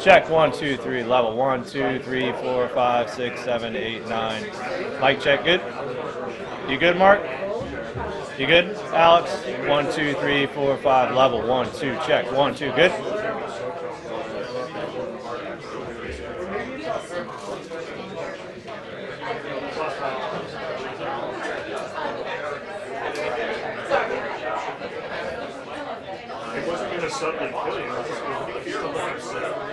Check 1, 2, 3, level 1, 2, 3, 4, 5, 6, 7, 8, 9. Mic check, good? You good, Mark? You good, Alex? 1, 2, 3, 4, 5, level 1, 2, check 1, 2, good? It wasn't going to suddenly kill you. It was just going to be upset.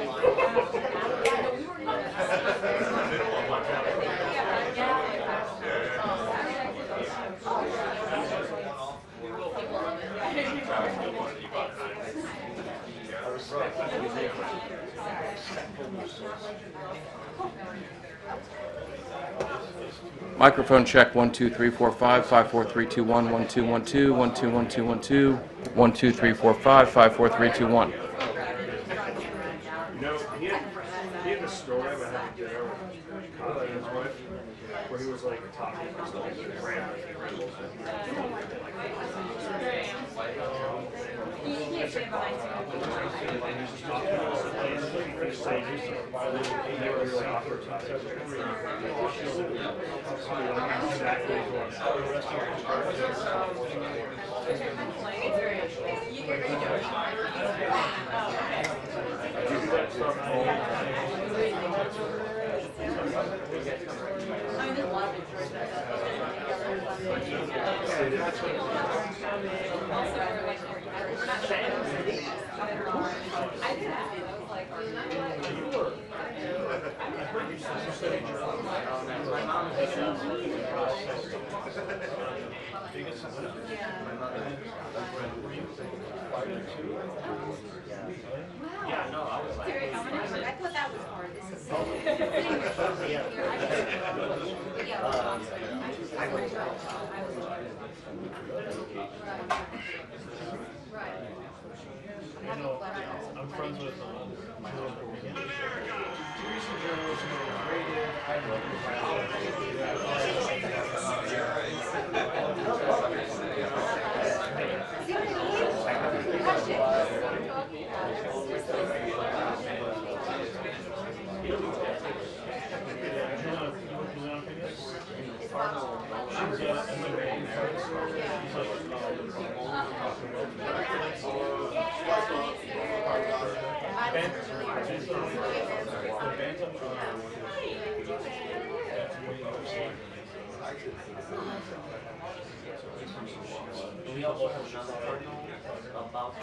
Microphone check 1 2 3 4 5 5 4 3 2 1 1 2 1 2 1 2 1 2 1 2 1 2 3 4 5 5 4 3 2 1. You know, he had a story about having dinner with Karoline and his wife, where he was like talking about stuff and ran with the rebels. I thought that was hard. This is I'm friends with my local We also have another article about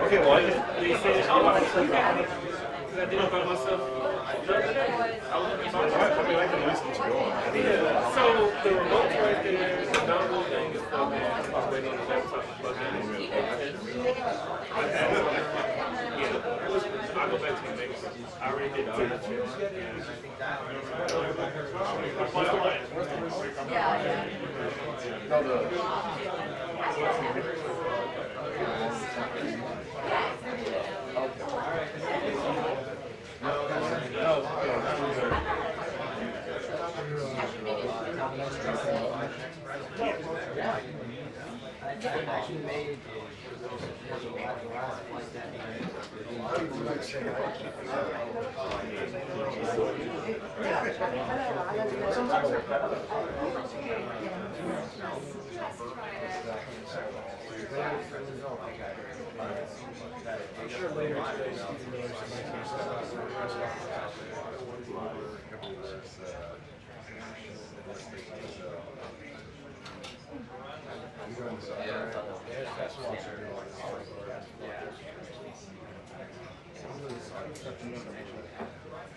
Okay, well, I about myself. I can listen to you on. So the remote's right there, the dongle thing is still there. I'm just waiting on the laptop to plug in. I go bet you make it. I already did two.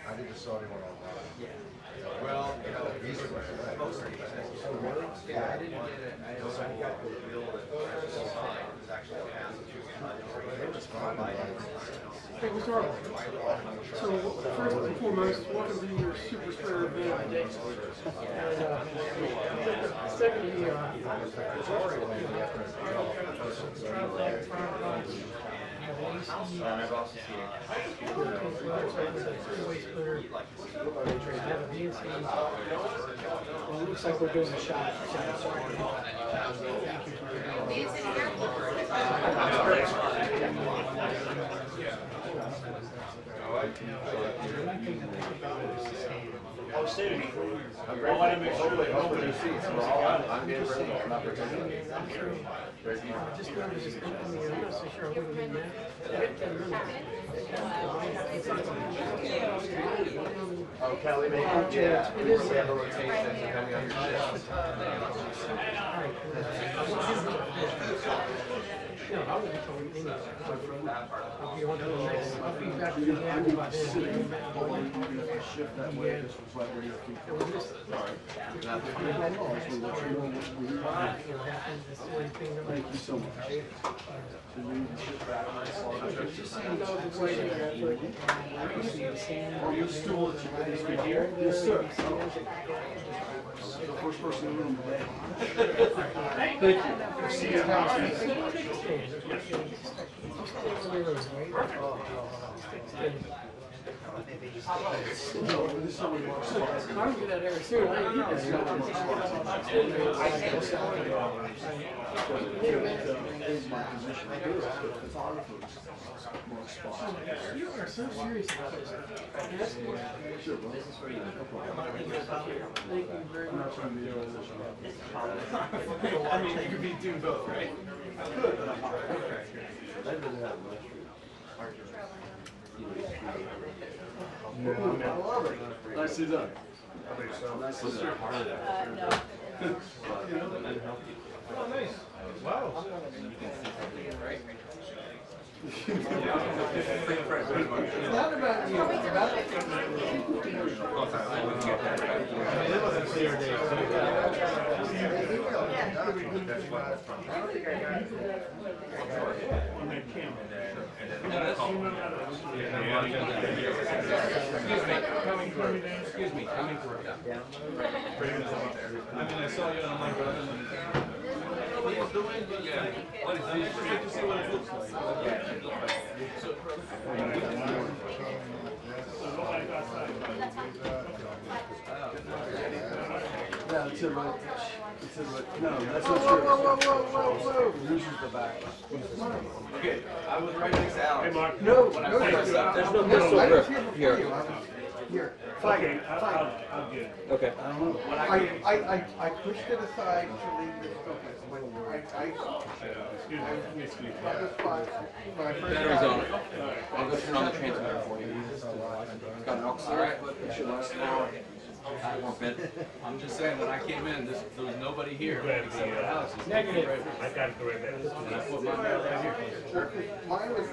I think the Saudi one online. Well, these are right. Yeah, I didn't get it. I got the bill that was actually Hey, what's wrong? So, first and foremost, welcome to your super spreader event. And, secondly, I've also seen it. Well, it looks like we're doing a shot. Oh, Steve. I want to make sure they open their seats. I'm getting ready. I'm not pretending. Just noticed this company, I'm not so sure I would have been there. Oh, Kelly, maybe. Yeah. It is. We have a rotation depending on your shift. No, I won't be told anything. I'll be on to the next, I'll be back to the end by then. Shift that way. This was like where you're keeping. Thank you so much. Are you still here? Yes, sir. The first person in the room today. Thank No, this is somebody wants to. I don't get that every soon. I ain't need My position is photographers more spots. You are so serious about this. Sure, bro. Thank you very much. I mean, you could be doing both, right? I could, but I'm not. That doesn't have much. I love it. Nicely done. Nicely done. Oh, nice. Wow. It's not about you, it's about Excuse me, coming through. I mean, I saw you on my brother. What he's doing, but yeah. What is it? Just like to see what it looks like. No, it's in my. It's in my. No, that's not true. This is the back. Okay, I was right next to Alex. Hey, Mark. No, When I no, first no, there's no pistol grip here. here. Here. Okay, I'll get it. Okay. I pushed it aside to leave this. Excuse me. Battery's on. I'll go turn on the transmitter for you. Got an auxiliary, but it should last an hour. More bit. I'm just saying, when I came in, there was nobody here Grab except the, for Alex. negative. I got it right there. And I put my mail right here. Mine was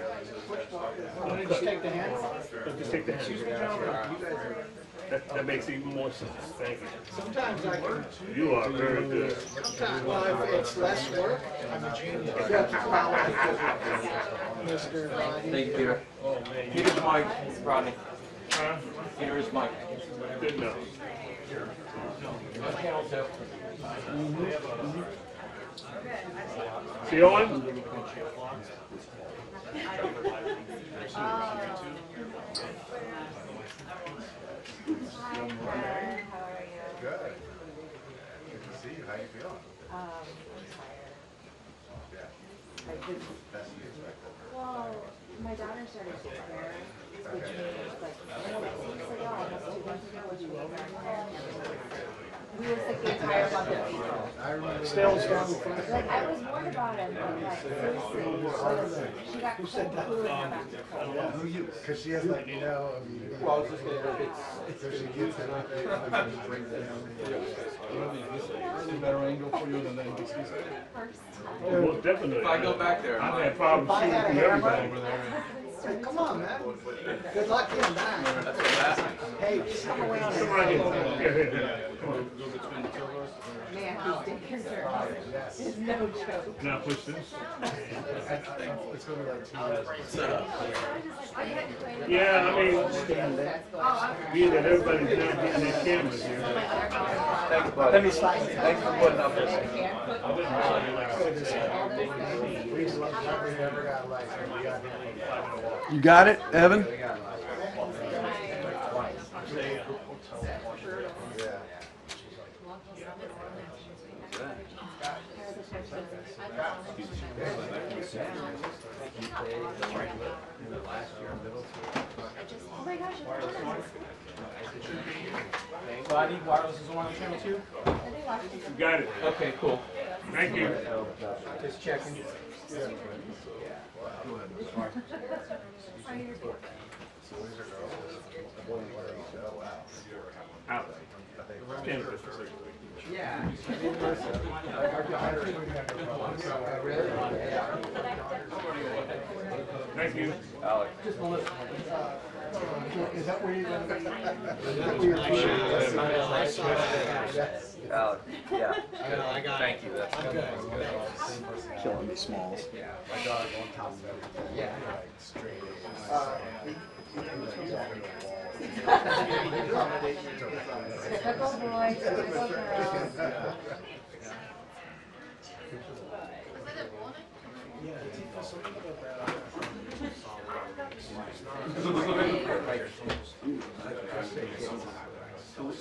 pushed off. Want to just take the hand? Just take the shoes down. That makes even more sense. Thank you. Sometimes I can, You are very good. sometimes, well, if it's less work, I'm a genius. That's a power. You Mr. Rodney. Thank you, Peter. Oh, man. Peter's Mike, Rodney. Huh? Peter is Mike. Good enough. See Owen? Good. Good to see you. How you feeling? Yeah. Best you expected. Well, my daughter started to care, which means like, weeks ago, almost 2 months ago, when she was pregnant. We were sick the entire month of April. I remember. Stale's down in front. Like, I was worried about him, but like, seriously, she got cold flu in her back. Who you? Because she has like, well, I was just gonna, so she gets it up there, and just brings it down. It's a better angle for you than that. First time. Well, definitely. If I go back there, I've had problems shooting through everything. over there. Come on, man. Good luck getting back. That's what happened. Hey, just come away on Come on in. Yeah. Come on. Go between the two of us. Man, these dinkers are, is no joke. Now push this. It's gonna be like 2 minutes. What's up? Yeah, I mean, being that everybody's now getting their cameras here. Thanks, bud. Let me slide. Thanks for putting up with me. We never got like, we got him. You got it, Evan? We got like, twice. Yeah. Oh my gosh, So I need wireless is on the channel too? You got it. Okay, cool. Thank you. Just checking. Out. 10 for Yeah. Thank you. Alex. Is that where you're gonna be? Is that where you're Alex. Yeah. Thank you. That's good. Killing me, Smalls. My dog on top of everything. Yeah. Like straight typical boy, typical girl.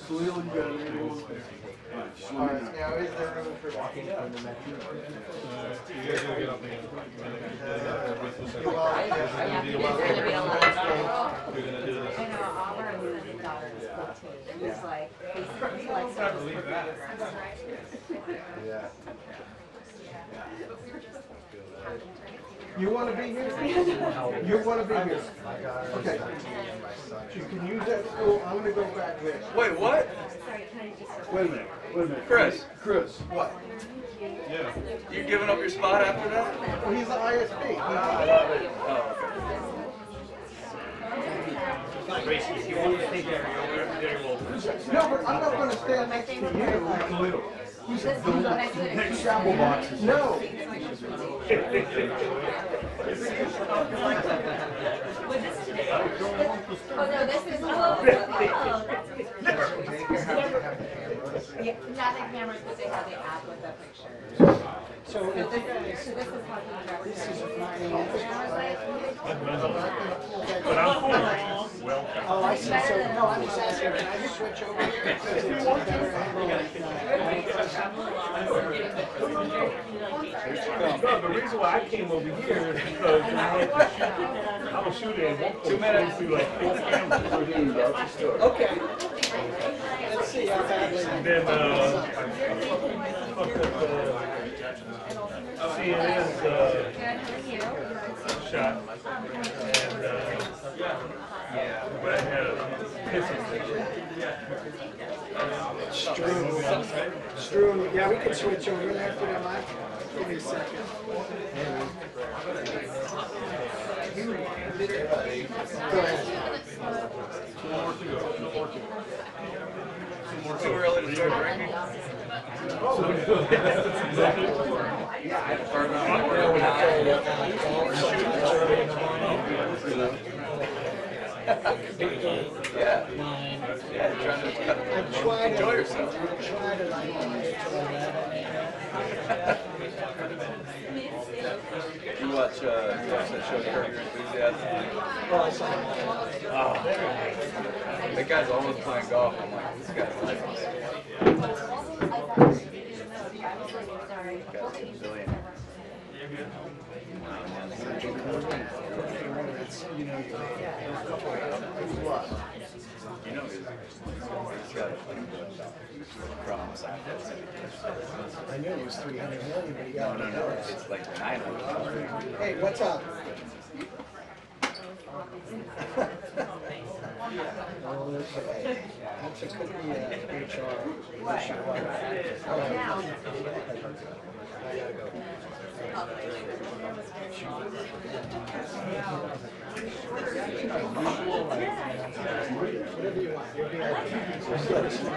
Salil, you got anyone? Alright, now is there room for walking from the menu? I know, all our little daughters put it was like, basically like, Yeah. You wanna be here? You wanna be here? My daughter is Okay. 13 and my son is. You can use that school, I'm gonna go back there. Wait, what? Wait a minute, wait a minute. Chris, Chris, what? you giving up your spot after that? Well, he's the ISP. Oh, No, but I'm not gonna stand next to you. He's a shamble boxes. No. oh no, this is, yeah, not the cameras, but they have the app with the pictures. So So this is how you grab this is But I'm cool. Well, oh, I see. So, no, I was asking, can I just switch over here? If you want no, the reason why I came over here is because I was shooting at one point. 2 minutes. Through like 4 cameras. Okay. Let's see how badly. And then, CNN's shot. And but I had a pistol station. Strewn, yeah, we can switch over after that, Mike. Give me a second. Go ahead. too early to start drinking? Yeah. Nine. Yeah, you're trying I try to enjoy yourself. Try to like You watch that show, Curb Your Enthusiasm? well, I saw it. That guy's always playing golf. I'm like, this guy's like, guy's a billionaire. You know, he's got promise after. I knew it was 300 million, but he got No, it's like 900. Hey, what's up? Okay. That's a could be HR issue. I gotta go. Whatever you want. You'll be all right.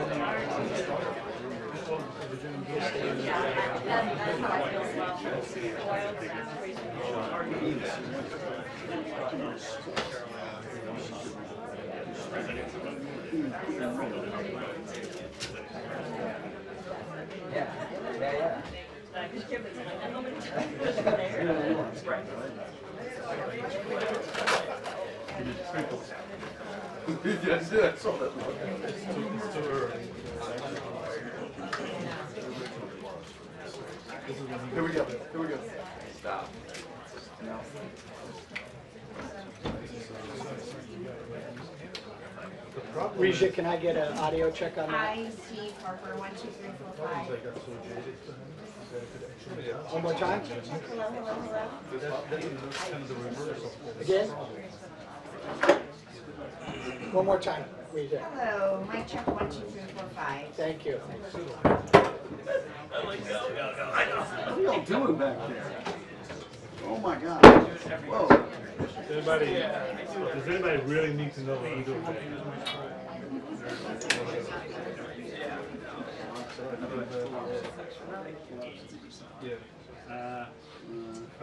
Yes, I saw that. Here we go. Stop. No. Risha, can I get an audio check on that? I see Harper 1, 2, 3, 4, 5. One more time? Hello, hello, hello. Again? One more time, Risha. Hello, mic check 1, 2, 3, 4, 5. Thank you. What are y'all doing back there? Oh my God. Whoa. Does anybody really need to know what we're doing? Yeah. I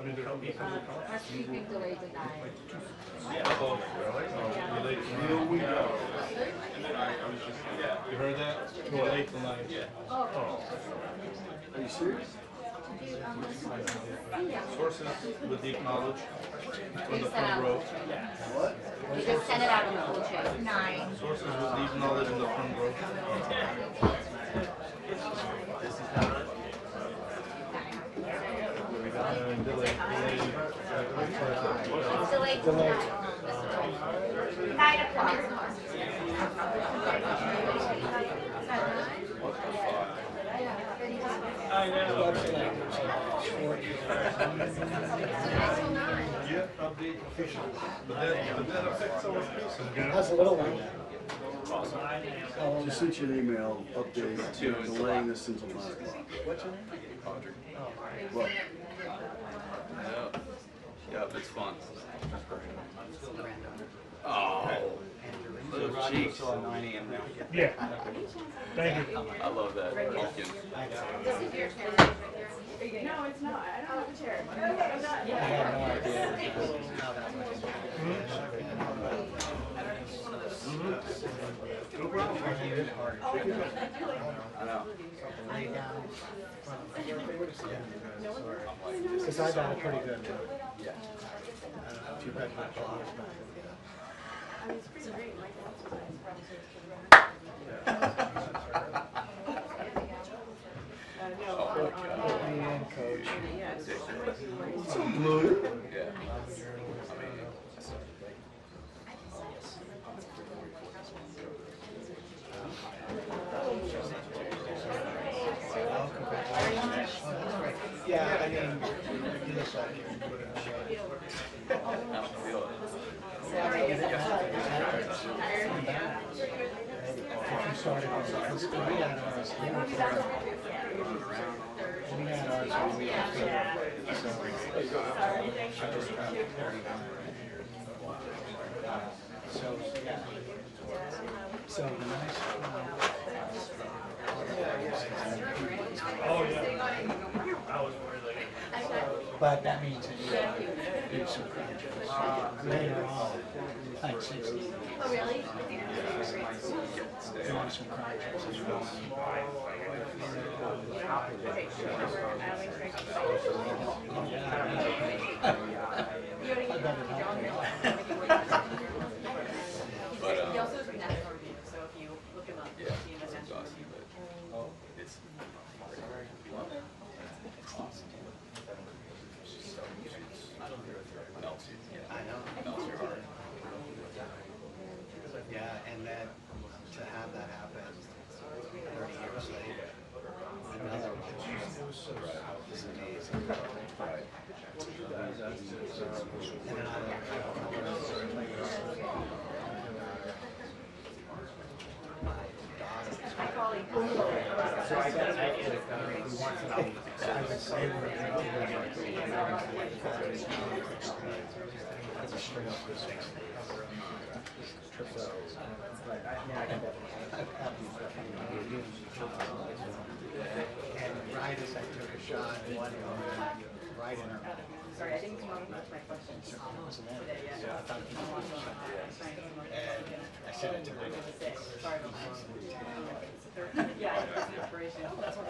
mean, Our sweeping delay denied. Here we go. you heard that? You're late tonight. Are you serious? Sources with deep knowledge from the Send front out. row. What? You just send it out on the full chain. 9. Sources with deep knowledge in the front row. Delay. Delayed denied. 9 o'clock. Yeah, update official. But that affects our pieces. How's the little one? Just sent you an email update delaying this until 9 o'clock. What's your name? Audrey. What? Yep, it's fun. Oh, little cheeks. Yeah. Thank you. I love that. Pumpkin. This is your chair. No, it's not. I don't have a chair. I have no idea how that went. I know. Lay down. Because I got a pretty good one. Too bad my clock. And coach. So blue. Yeah. Yeah, I mean, you look like you put it in shape. I don't feel it. If you started on this, we had ours, we had ours when we had so the nice Oh, yeah. I was worried like. but that means that you do some projects. Later on, like 60. Oh, really? Doing some projects as well. Okay, sure. I always try to. He also has a national review, so if you look him up, you'll see him as national review. It's melts you. I know. Melts your heart. Yeah, and then to have that happen 30 years later, another one is amazing. Right. And then I call him. so I guess we want to be, I would say that's a straight up respect. So, and right as I took a shot, right in her. Sorry, I didn't come up with my questions today yet. I thought it was and I said it to her. Sorry about that. Yeah, it's an inspiration. That's what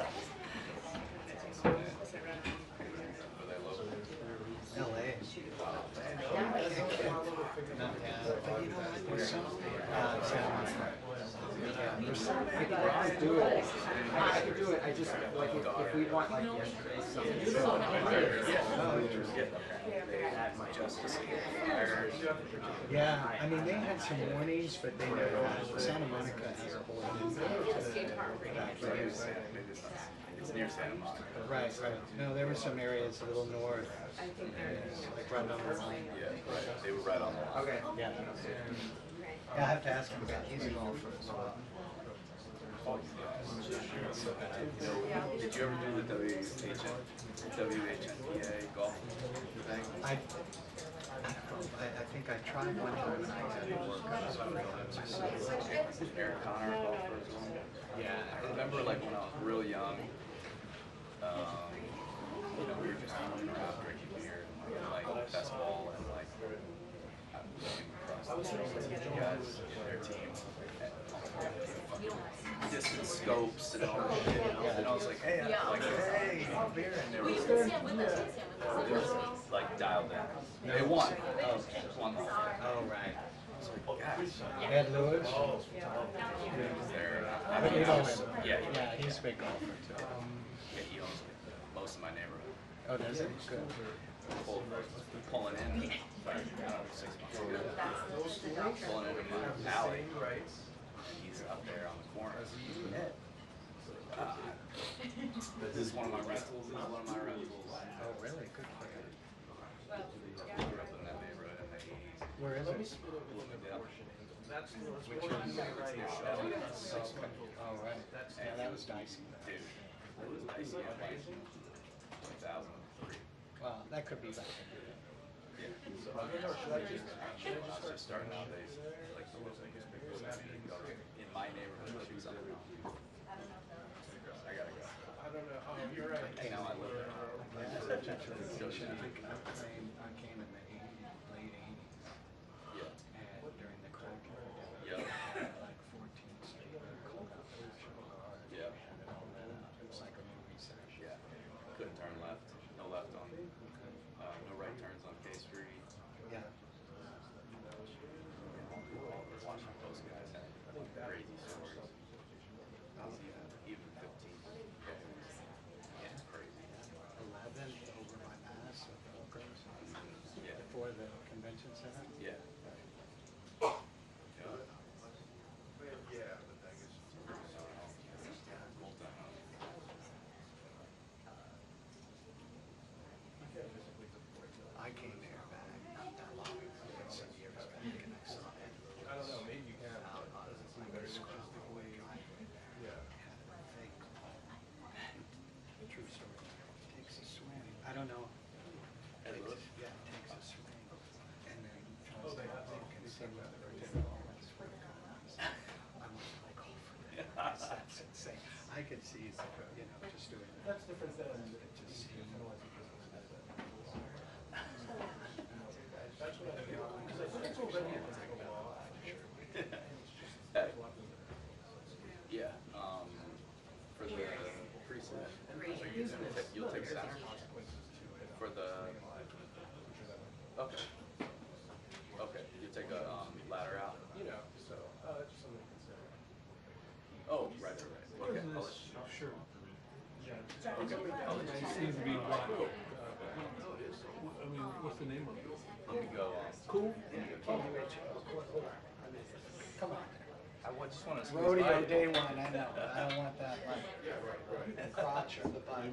LA. But you know what? There's some I could do it. I could do it. I just like if we want like yesterday yeah, I mean they had some warnings, but they never had. Santa Monica has a whole It's near Santa Monica. right. No, there were some areas a little north, like right on the line. Yeah, right. They were right on the line. Okay. Yeah. Yeah, I have to ask him about he's a golfer as well. Did you ever do the WHNPA golf thing? I think I tried one time and I had to work on Eric Connor golfer as well. Yeah, I remember like when I was real young, you know, we were just running around drinking beer and like best ball and like I came across these guys in their team and distant scopes and all that shit. And I was like, hey, hey, beer, and they were like dialed in. They won. Won the whole thing. Oh, right. Oh, guys. Ed Lewis? They're, You know him. yeah, Yeah, he's a big golfer too. yeah, he owns most of my neighborhood. Oh, does he? Good. Pulling in, I don't know, 6 months ago. Pulling into my alley. He's up there on the corner. This is one of my rentals. This is one of my rentals. Oh, really? Good for him. I grew up in that neighborhood in the 80s. Where is it? Oh, right. Yeah, that was dicey. Dude, it was dicey in like 2003. Well, that could be back. Yeah. So I was just starting out, like the local newspapers sent me to go in my neighborhood to do something else. I gotta go. I don't know. Oh, you're right. Now I live there. I came in the late 80s. Yeah. And during the crack era, Yeah. like 14 state cold out Yeah. It was like a movie set. Yeah. Couldn't turn left. No left on. No right turns on K Street. Yeah. Watching those guys had crazy stories. Even 15. Yeah, it's crazy. 11 over by Mass with Volkers Yeah. before the convention center. Yeah. I came here back not that long ago, some years back, and I saw it. I don't know. Maybe you can. Out on like a scrubby driveway. Yeah. Had a thing called, true story, takes a swing. I don't know. Yeah, takes a swing, and then comes down. It seems to be black. I mean, what's the name of it? Let me go. Cool? Come on. I just want to squeeze Rodeo by. day one, I know, but I don't want that like crotch or the butt.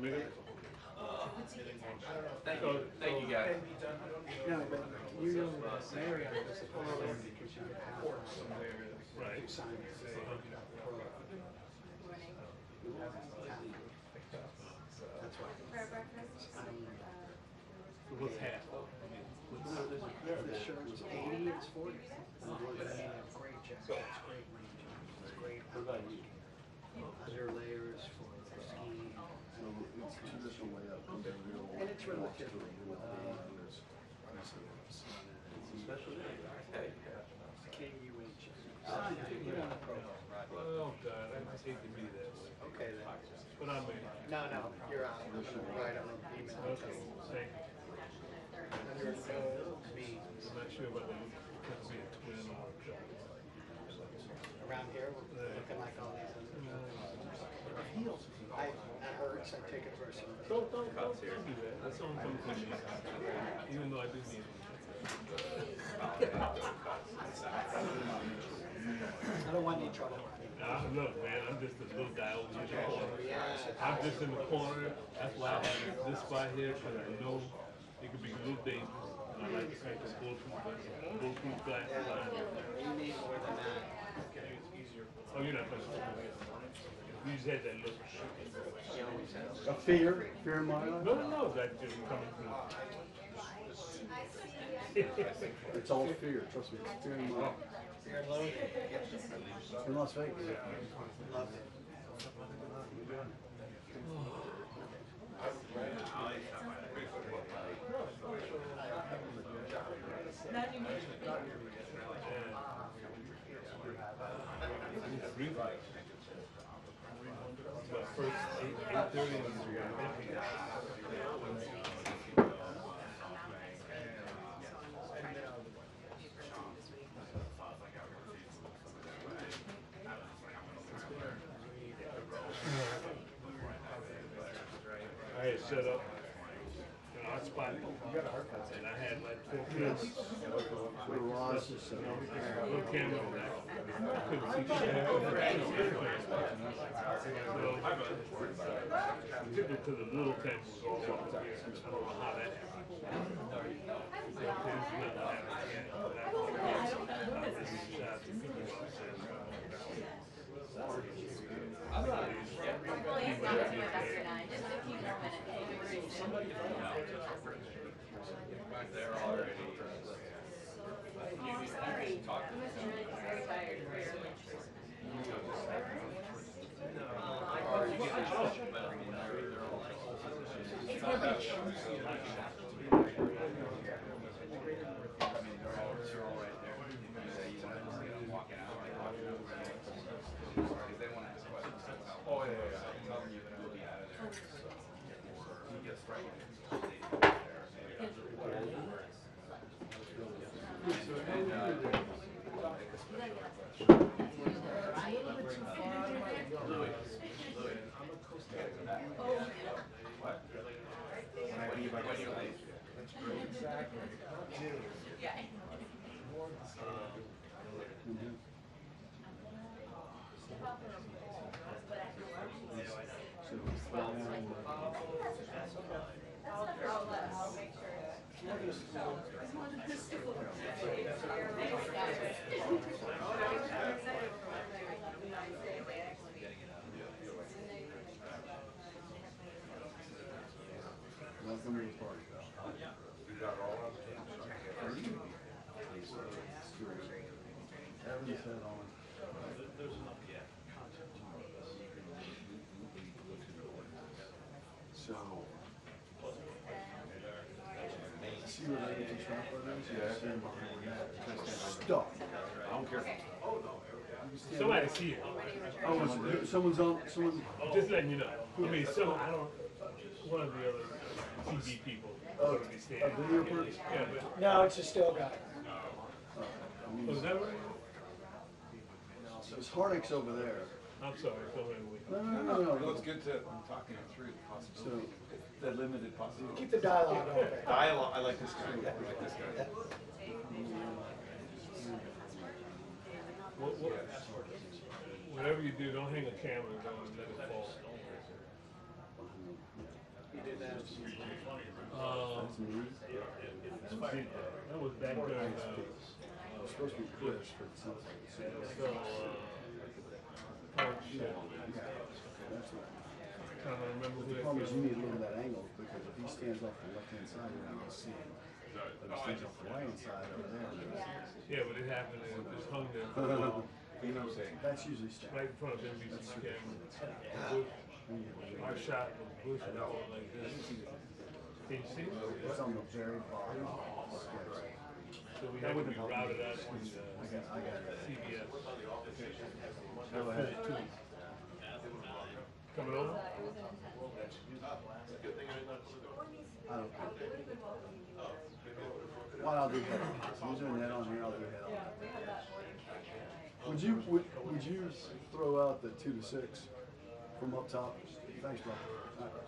Thank you guys. No, but you know, Marion was supposed to because you have somewhere. Right. Sign it. That's why. For breakfast, What's half? The shirt was 80, it's 40. They have great jackets, great range, it's great. Under layers for skiing. And it's relatively. KUH. You want a pro. Oh, God, I just hate to be that way. Okay then. But I mean, No, you're out. I'm gonna write on an email. okay, thank you. Under no means. I'm not sure about the, could be a twin or a double. Around here, we're looking like all these other. That hurts, I take it personally. Don't do that. That's the only thing for me. Even though I do need it. I don't want any trouble. Nah, look, man, I'm just a little guy over here in the corner. I'm just in the corner. That's why I have this spot here, because I know it could be a little dangerous. And I like to crank the bulletproof glass. You need more than that. Oh, you're not going to. You just had that look. A fear in my life? No, that just coming through. It's all fear, trust me, it's fear in my life. You're loaded. In Las Vegas. Loved it. First 8:30 I had set up in our spot, and I had like 4 kids. Little camera on that. I couldn't see shit. So, I took it to the little table. I don't know how that They're already. Oh, yeah. We'll be out of there. He gets right. Welcome to the party. Everything's head on. So, see where that is, Stop. I don't care. somebody see it. Oh, someone's on, someone. Just letting you know. I mean, I don't, one of the other TV people. Oh, be a standing. video person? Yeah, but, No, it's a still guy. was that right? His Harnick's over there. I'm sorry, go ahead. No, it's good to, I'm talking it through the possibility, the limited possibility. Keep the dialogue open. Dialogue, I like this guy, I like this guy. Whatever you do, don't hang a camera and go and let it fall. You did that. That was back during, Supposed to be Chris, but it sounds like it's. Trying to remember who The that problem is was. you need a little of that angle, because if he stands off the left-hand side, you're not gonna see him. But if he stands off the right-hand side over there, Yeah, but it happened and it just hung there for a while. You know what I'm saying? that's usually stacked. Right in front of NBC camera. Our shot was Bush was going like this. Can you see? It's on the very bottom of the sketch. So we had to be routed out to I got it. CBS. Go ahead. Coming over? I don't care. What I'll do head on. Use a net on here, I'll do head on. Would you throw out the 2 to 6 from up top? Thanks, bro.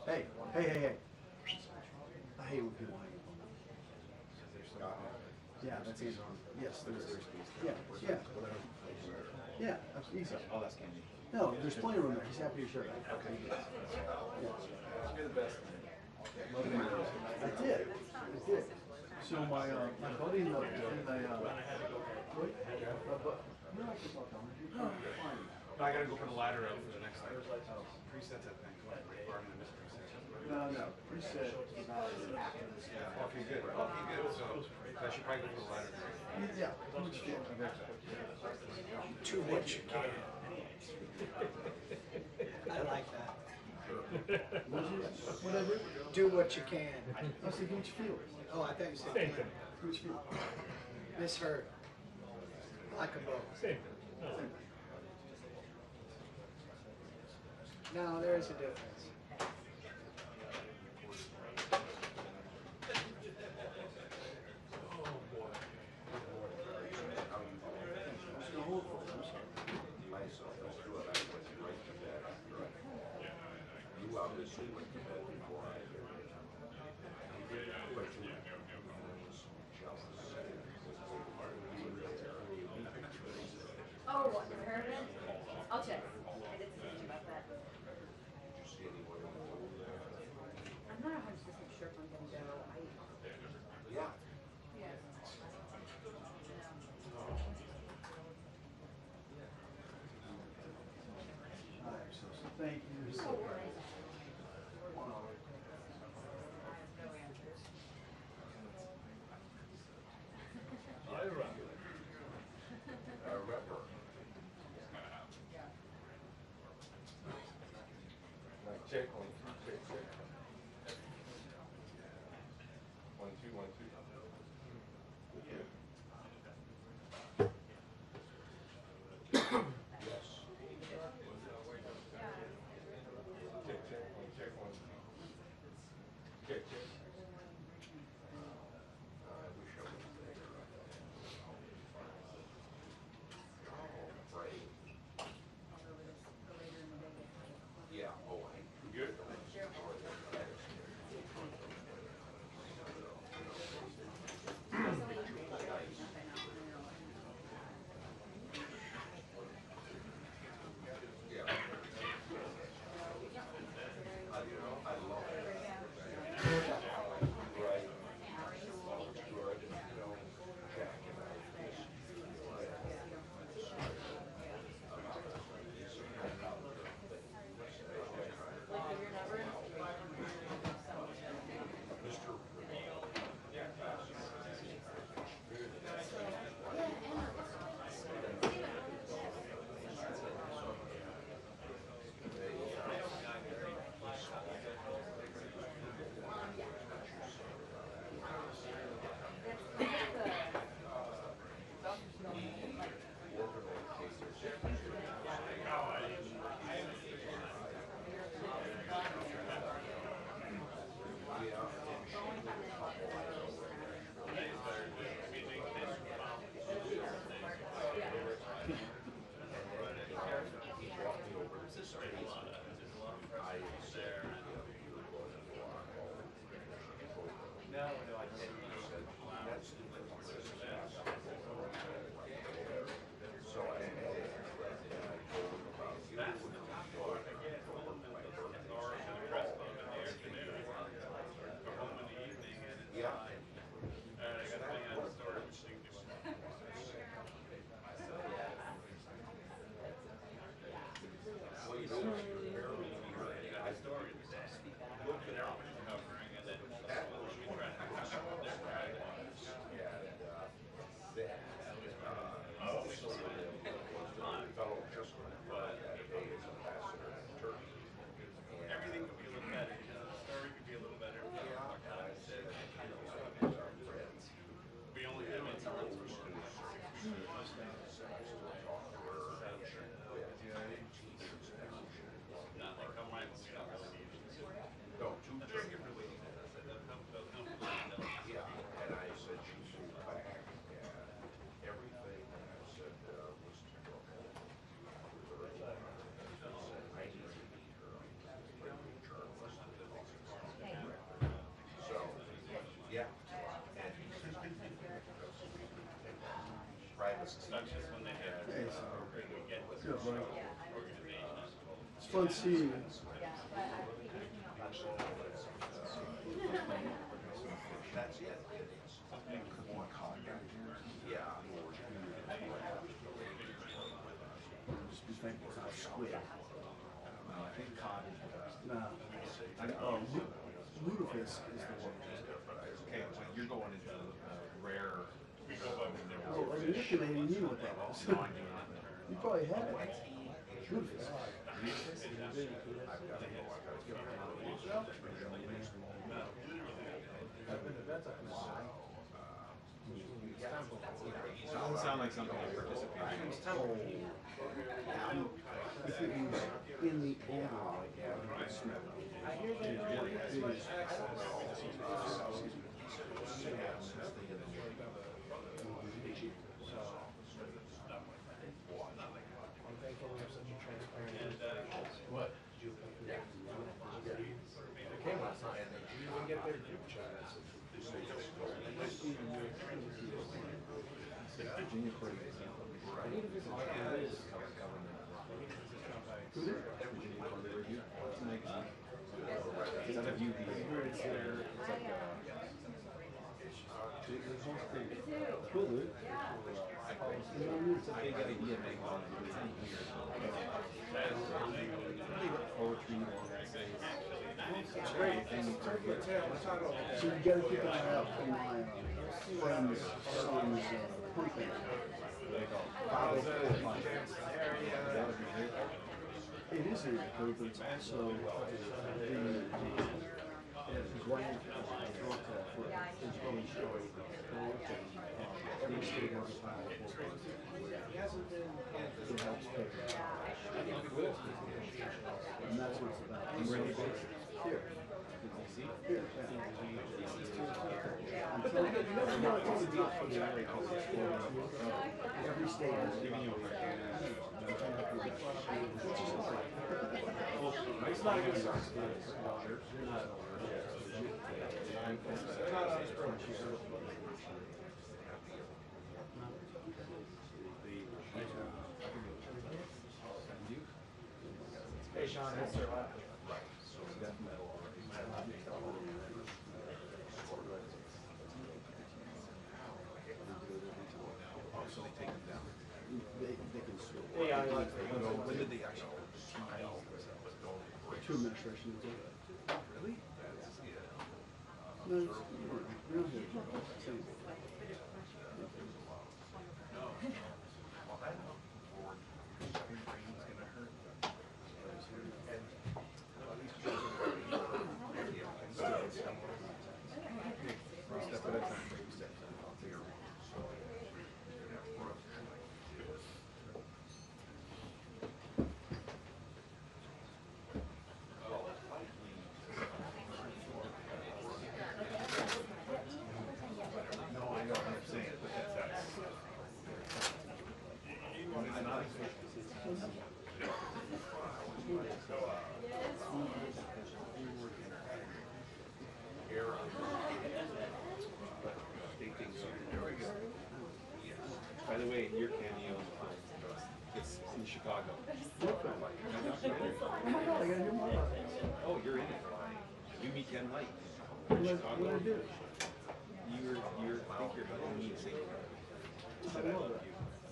Hey. I hate when people hang up on me. Yeah, that's easy. Yes, there is. Yeah. Yeah, that's easy. Oh, that's candy. No, there's plenty of room there. He's happy to share that. Okay. Yeah. You're the best. I did. So my buddy in the No, I gotta go for the ladder up for the next like presets, I think. Or I'm gonna miss presets. no, preset is not after this. Okay, good. So I should probably go for the ladder. Yeah, do what you can. To what you can. I like that. What I do? Do what you can. I said, do what you feel. Oh, I thought you said Same can. thing. Do what you feel. Misheard. Like a boat. Same thing. No. No, there is a difference. Oh, what, permanent? I'll check. I did something about that. I'm not 100% sure if I'm gonna go. Yeah. All right, so thank you. Hey, good, buddy. It's fun seeing you. Just be thankful for our squid. Nah. Lutefisk is the one. Okay, when you're going into rare. Oh, like manipulating, you know what that was. You probably had it. Lutefisk. Doesn't sound like something I participate in. If it was in the odor, you could smell it. What? They came last night and they didn't even get their group chat. Cool, dude. It's a big idea, man. Poetry, It's great. So you gotta keep an eye out for my friend's son's punk band. It is in code, but it's also his wife wrote for his own story. Every state has a file for it. It helps pay. And that's what it's about. I'm really based Here. Here, yeah. I'm telling you, it's not for the area. Every state has giving you a hard time. It's not a good start. Hey, Sean, that's their lap. So they take them down. They can switch. Yeah, I like When did they actually? Two administrations. Really? No, it's, we don't have same. Step at a time. No, I know what I'm saying, but that's. It's not By the way, your cameo, it's in Chicago. Oh, you're in it. You meet Ken Light in Chicago. What I do? I think you're going to meet St. I love that.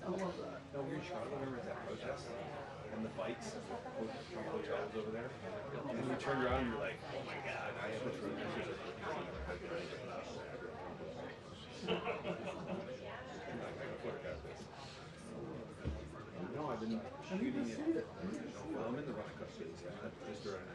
I love that. No, we're in Chicago. Remember that protest and the fights and the Trump hotels over there? And then you turned around and you're like, oh my God, I have a true message. No, I've been shooting it. Well, I'm in the rock up phase. I'm just around now.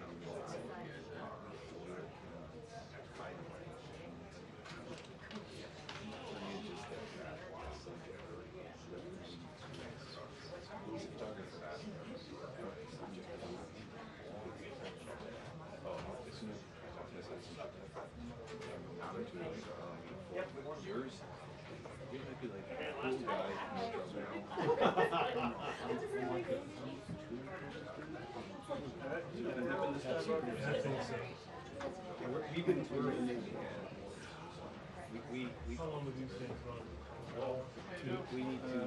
cool guy. I think so. We've been through it. How long have these things run? We need to,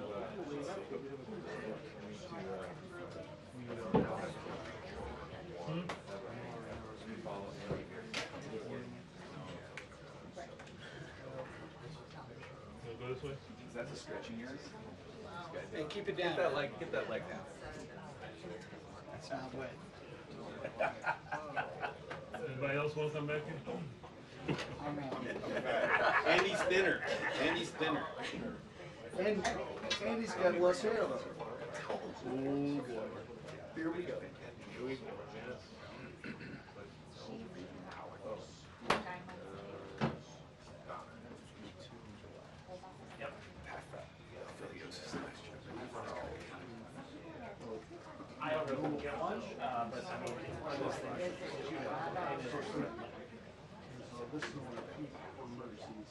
Wanna go this way? is that the stretching yours? Hey, keep it down. Get that leg down. That's not wet. Anybody else wanna come back in? I'm out. Andy's thinner. Andy's thinner. And Andy's got less hair though. Oh boy. Here we go. Here we go. I don't know if we'll get one, but I mean, it's one of those things. So this is one of the emergencies.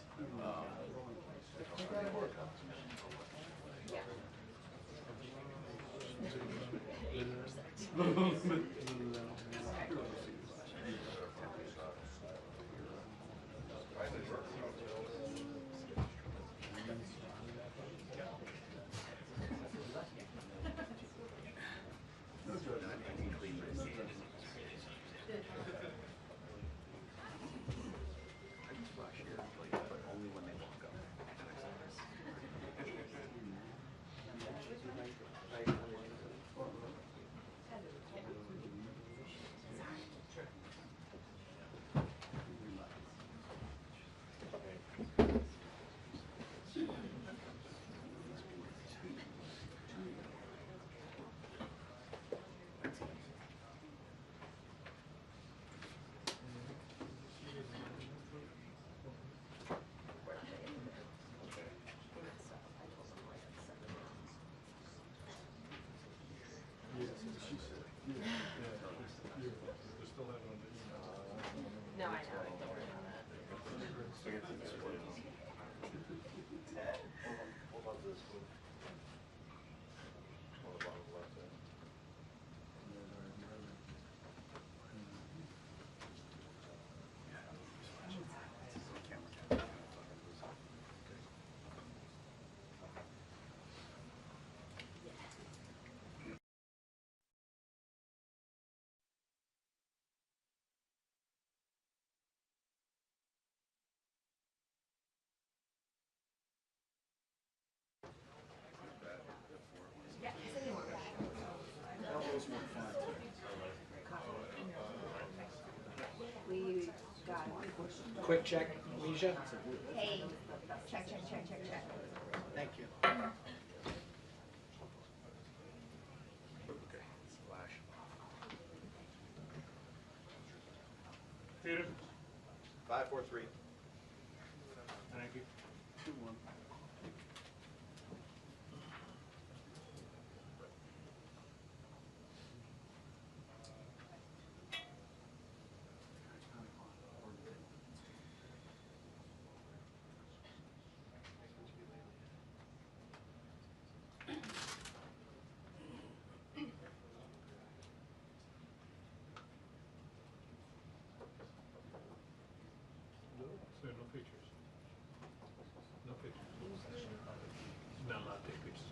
No, I know. Don't worry about that. We got Quick check, Alicia. Hey, check. Thank you. Peter? 543. Thank you. 2-1. Sir, no pictures. No pictures. Not allowed to take pictures.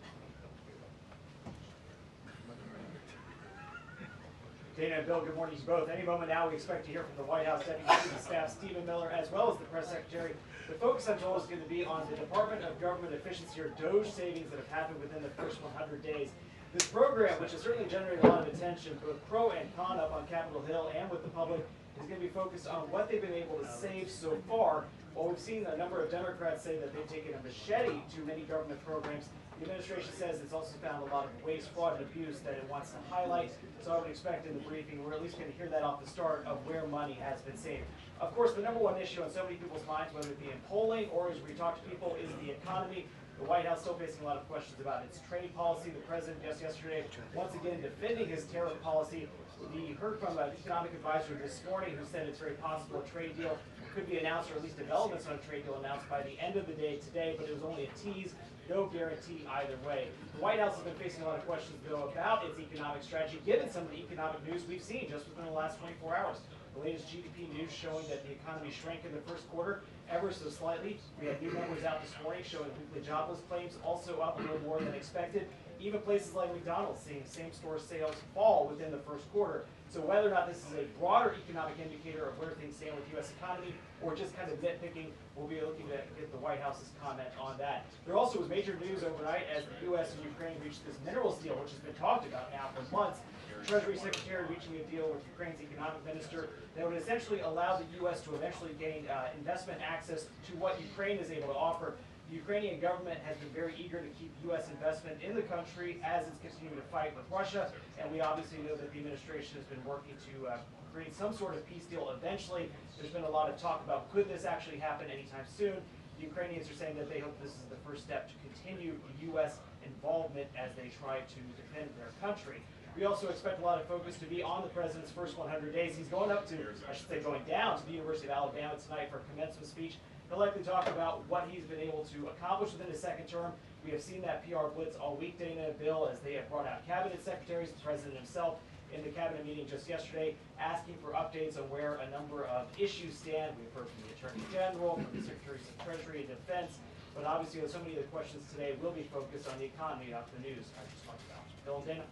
Dana and Bill, good morning to you both. Any moment now, we expect to hear from the White House Deputy Chief of Staff Stephen Miller, as well as the Press Secretary. The focus, I'm told, is going to be on the Department of Government Efficiency, or DOGE, savings that have happened within the first 100 days. This program, which has certainly generated a lot of attention, both pro and con up on Capitol Hill and with the public, is going to be focused on what they've been able to save so far. While we've seen a number of Democrats say that they've taken a machete to many government programs, the administration says it's also found a lot of waste, fraud, and abuse that it wants to highlight. So I would expect in the briefing, we're at least going to hear that off the start of where money has been saved. Of course, the number one issue on so many people's minds, whether it be in polling or as we talk to people, is the economy. The White House still facing a lot of questions about its trade policy. The president just yesterday, once again, defending his tariff policy. We heard from an economic advisor this morning who said it's very possible a trade deal could be announced, or at least developments on a trade deal announced by the end of the day today, but it was only a tease. No guarantee either way. The White House has been facing a lot of questions, though, about its economic strategy, given some of the economic news we've seen just within the last 24 hours. The latest GDP news showing that the economy shrank in the first quarter ever so slightly. We had new numbers out this morning showing weekly jobless claims also up a little more than expected. Even places like McDonald's seeing same-store sales fall within the first quarter. So whether or not this is a broader economic indicator of where things stand with the U.S. economy or just kind of nitpicking, we'll be looking to get the White House's comment on that. There also was major news overnight as the U.S. and Ukraine reached this minerals deal, which has been talked about now for months. The Treasury Secretary reaching a deal with Ukraine's economic minister that would essentially allow the U.S. to eventually gain investment access to what Ukraine is able to offer. The Ukrainian government has been very eager to keep U.S. investment in the country as it's continuing to fight with Russia, and we obviously know that the administration has been working to create some sort of peace deal eventually. There's been a lot of talk about could this actually happen anytime soon. The Ukrainians are saying that they hope this is the first step to continue U.S. involvement as they try to defend their country. We also expect a lot of focus to be on the president's first 100 days. He's going up to, I should say going down to the University of Alabama tonight for a commencement speech. He'll likely talk about what he's been able to accomplish within his second term. We have seen that PR blitz all week, Dana, Bill, as they have brought out cabinet secretaries, the president himself in the cabinet meeting just yesterday, asking for updates on where a number of issues stand. We've heard from the Attorney General, from the Secretaries of Treasury and Defense, but obviously so many of the questions today will be focused on the economy after the news I just talked about. Bill and Dana.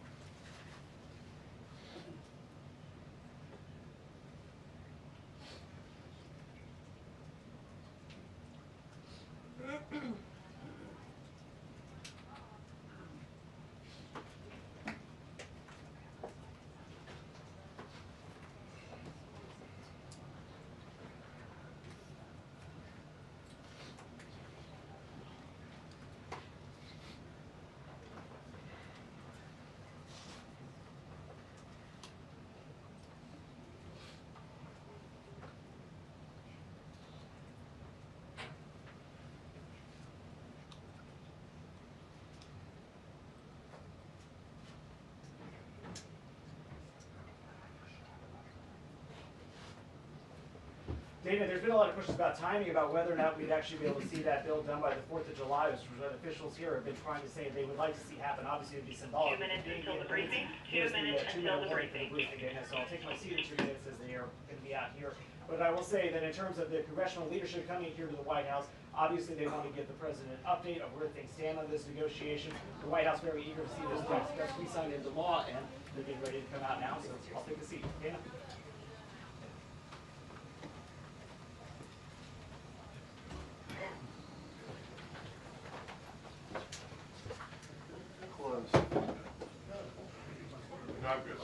Dana, there's been a lot of questions about timing, about whether or not we'd actually be able to see that bill done by the 4th of July, which officials here have been trying to say they would like to see happen. Obviously, it would be symbolic. 2 minutes until the briefing. 2 minutes until the briefing. Dana, so I'll take my seat in 2 minutes as they are going to be out here. But I will say that in terms of the congressional leadership coming here to the White House, obviously they want to give the president an update of where things stand on this negotiation. The White House very eager to see this text be signed into law, and they're getting ready to come out now, so I'll take a seat. Dana? Not good.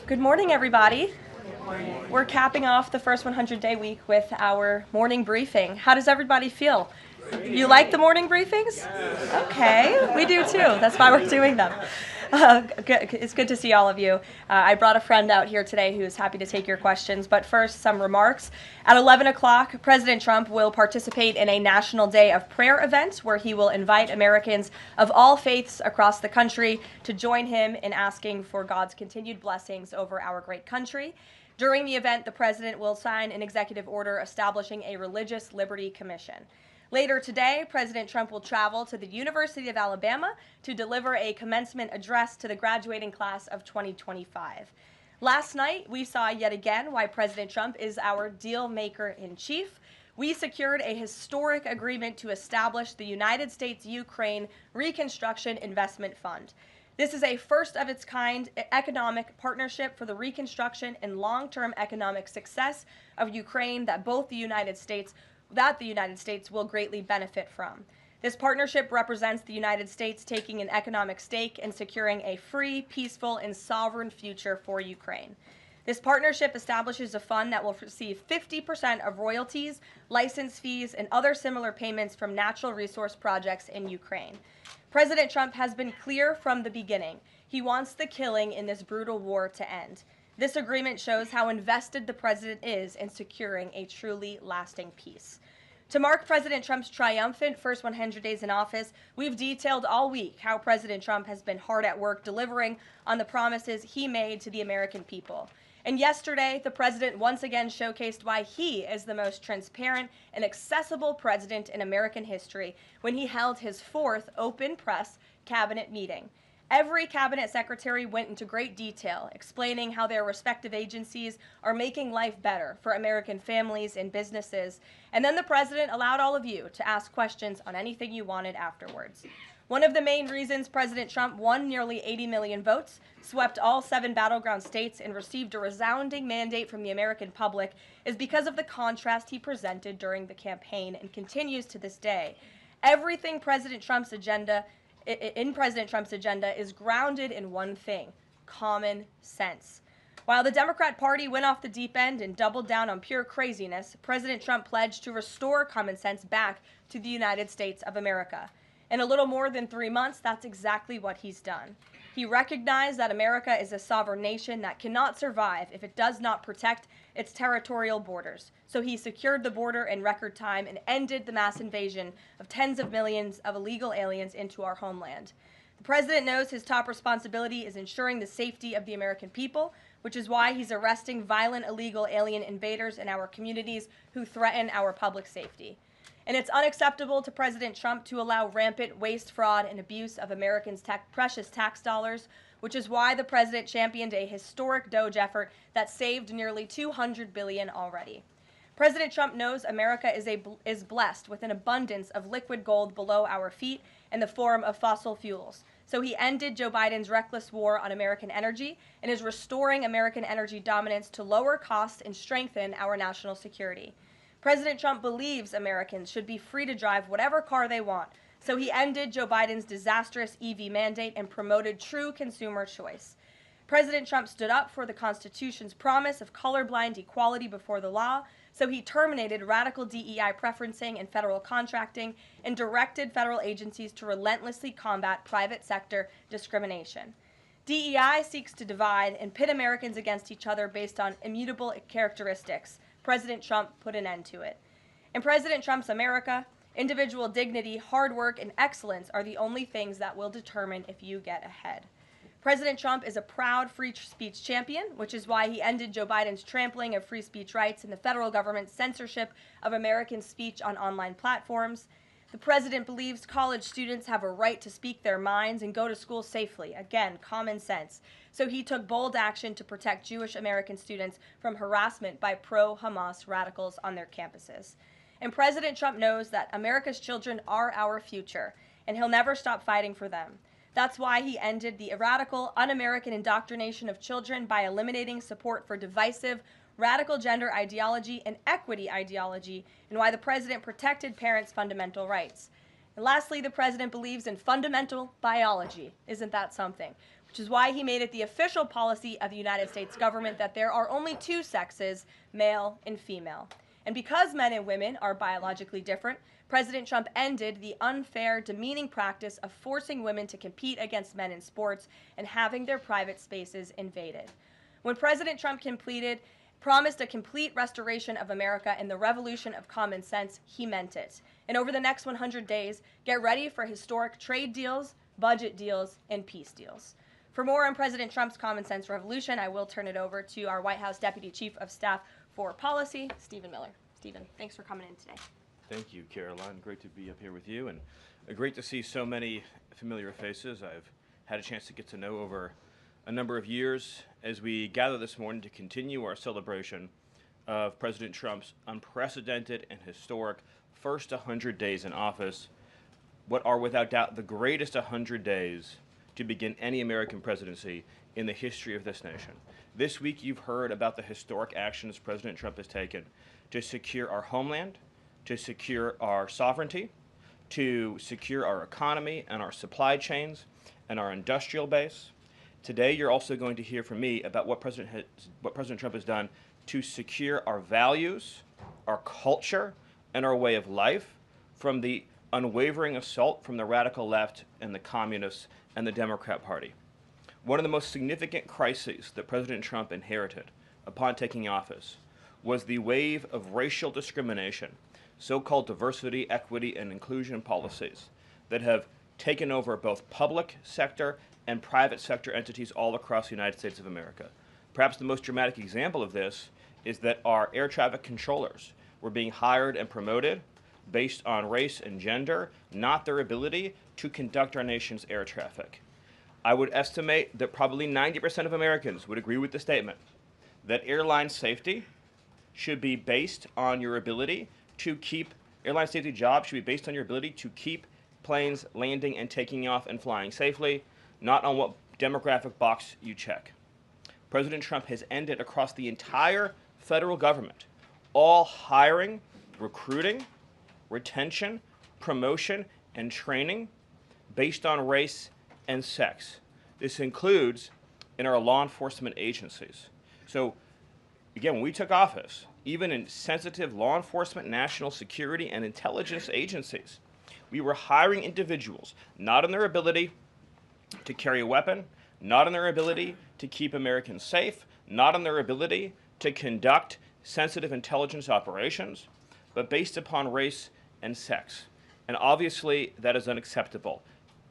Good morning, everybody. We're capping off the first 100-day week with our morning briefing. How does everybody feel? You like the morning briefings? Okay, we do too. That's why we're doing them. It's good to see all of you. I brought a friend out here today who is happy to take your questions, but first, some remarks. At 11 o'clock, President Trump will participate in a National Day of Prayer event where he will invite Americans of all faiths across the country to join him in asking for God's continued blessings over our great country. During the event, the president will sign an executive order establishing a Religious Liberty Commission. Later today, President Trump will travel to the University of Alabama to deliver a commencement address to the graduating class of 2025. Last night, we saw yet again why President Trump is our deal maker in chief. We secured a historic agreement to establish the United States-Ukraine Reconstruction Investment Fund. This is a first of its kind economic partnership for the reconstruction and long-term economic success of Ukraine that the United States will greatly benefit from. This partnership represents the United States taking an economic stake in securing a free, peaceful, and sovereign future for Ukraine. This partnership establishes a fund that will receive 50% of royalties, license fees, and other similar payments from natural resource projects in Ukraine. President Trump has been clear from the beginning. He wants the killing in this brutal war to end. This agreement shows how invested the president is in securing a truly lasting peace. To mark President Trump's triumphant first 100 days in office, we've detailed all week how President Trump has been hard at work delivering on the promises he made to the American people. And yesterday, the president once again showcased why he is the most transparent and accessible president in American history when he held his 4th open press cabinet meeting. Every cabinet secretary went into great detail, explaining how their respective agencies are making life better for American families and businesses. And then the president allowed all of you to ask questions on anything you wanted afterwards. One of the main reasons President Trump won nearly 80 million votes, swept all 7 battleground states, and received a resounding mandate from the American public is because of the contrast he presented during the campaign and continues to this day. Everything in President Trump's agenda is grounded in one thing: common sense. While the Democrat Party went off the deep end and doubled down on pure craziness, President Trump pledged to restore common sense back to the United States of America. In a little more than 3 months, that's exactly what he's done. He recognized that America is a sovereign nation that cannot survive if it does not protect its territorial borders. So he secured the border in record time and ended the mass invasion of tens of millions of illegal aliens into our homeland. The president knows his top responsibility is ensuring the safety of the American people, which is why he's arresting violent illegal alien invaders in our communities who threaten our public safety. And it's unacceptable to President Trump to allow rampant waste, fraud, and abuse of Americans' precious tax dollars, which is why the president championed a historic DOGE effort that saved nearly $200 billion already. President Trump knows America is blessed with an abundance of liquid gold below our feet in the form of fossil fuels. So he ended Joe Biden's reckless war on American energy and is restoring American energy dominance to lower costs and strengthen our national security. President Trump believes Americans should be free to drive whatever car they want, so he ended Joe Biden's disastrous EV mandate and promoted true consumer choice. President Trump stood up for the Constitution's promise of colorblind equality before the law, so he terminated radical DEI preferencing and federal contracting and directed federal agencies to relentlessly combat private sector discrimination. DEI seeks to divide and pit Americans against each other based on immutable characteristics. President Trump put an end to it. In President Trump's America, individual dignity, hard work, and excellence are the only things that will determine if you get ahead. President Trump is a proud free speech champion, which is why he ended Joe Biden's trampling of free speech rights and the federal government's censorship of American speech on online platforms. The president believes college students have a right to speak their minds and go to school safely. Again, common sense. So he took bold action to protect Jewish American students from harassment by pro-Hamas radicals on their campuses. And President Trump knows that America's children are our future, and he'll never stop fighting for them. That's why he ended the radical, un-American indoctrination of children by eliminating support for divisive, radical gender ideology and equity ideology, and why the president protected parents' fundamental rights. And lastly, the president believes in fundamental biology. Isn't that something? Which is why he made it the official policy of the United States government that there are only 2 sexes, male and female. And because men and women are biologically different, President Trump ended the unfair, demeaning practice of forcing women to compete against men in sports and having their private spaces invaded. When President Trump promised a complete restoration of America and the revolution of common sense, he meant it. And over the next 100 days, get ready for historic trade deals, budget deals, and peace deals. For more on President Trump's common sense revolution, I will turn it over to our White House Deputy Chief of Staff for Policy, Stephen Miller. Stephen, thanks for coming in today. Thank you, Karoline. Great to be up here with you, and great to see so many familiar faces I've had a chance to get to know over a number of years as we gather this morning to continue our celebration of President Trump's unprecedented and historic first 100 days in office, what are without doubt the greatest 100 days to begin any American presidency in the history of this nation. This week you've heard about the historic actions President Trump has taken to secure our homeland, to secure our sovereignty, to secure our economy and our supply chains and our industrial base. Today you're also going to hear from me about what President Trump has done to secure our values, our culture, and our way of life from the unwavering assault from the radical left and the communists and the Democrat Party. One of the most significant crises that President Trump inherited upon taking office was the wave of racial discrimination, so-called diversity, equity, and inclusion policies that have taken over both public sector and private sector entities all across the United States of America. Perhaps the most dramatic example of this is that our air traffic controllers were being hired and promoted based on race and gender, not their ability to conduct our nation's air traffic. I would estimate that probably 90% of Americans would agree with the statement that airline safety should be based on your ability to keep, airline safety jobs should be based on your ability to keep planes landing and taking off and flying safely, not on what demographic box you check. President Trump has ended across the entire federal government all hiring, recruiting, retention, promotion, and training based on race and sex. This includes in our law enforcement agencies. So again, when we took office, even in sensitive law enforcement, national security, and intelligence agencies, we were hiring individuals not on their ability to carry a weapon, not on their ability to keep Americans safe, not on their ability to conduct sensitive intelligence operations, but based upon race and sex. And obviously, that is unacceptable.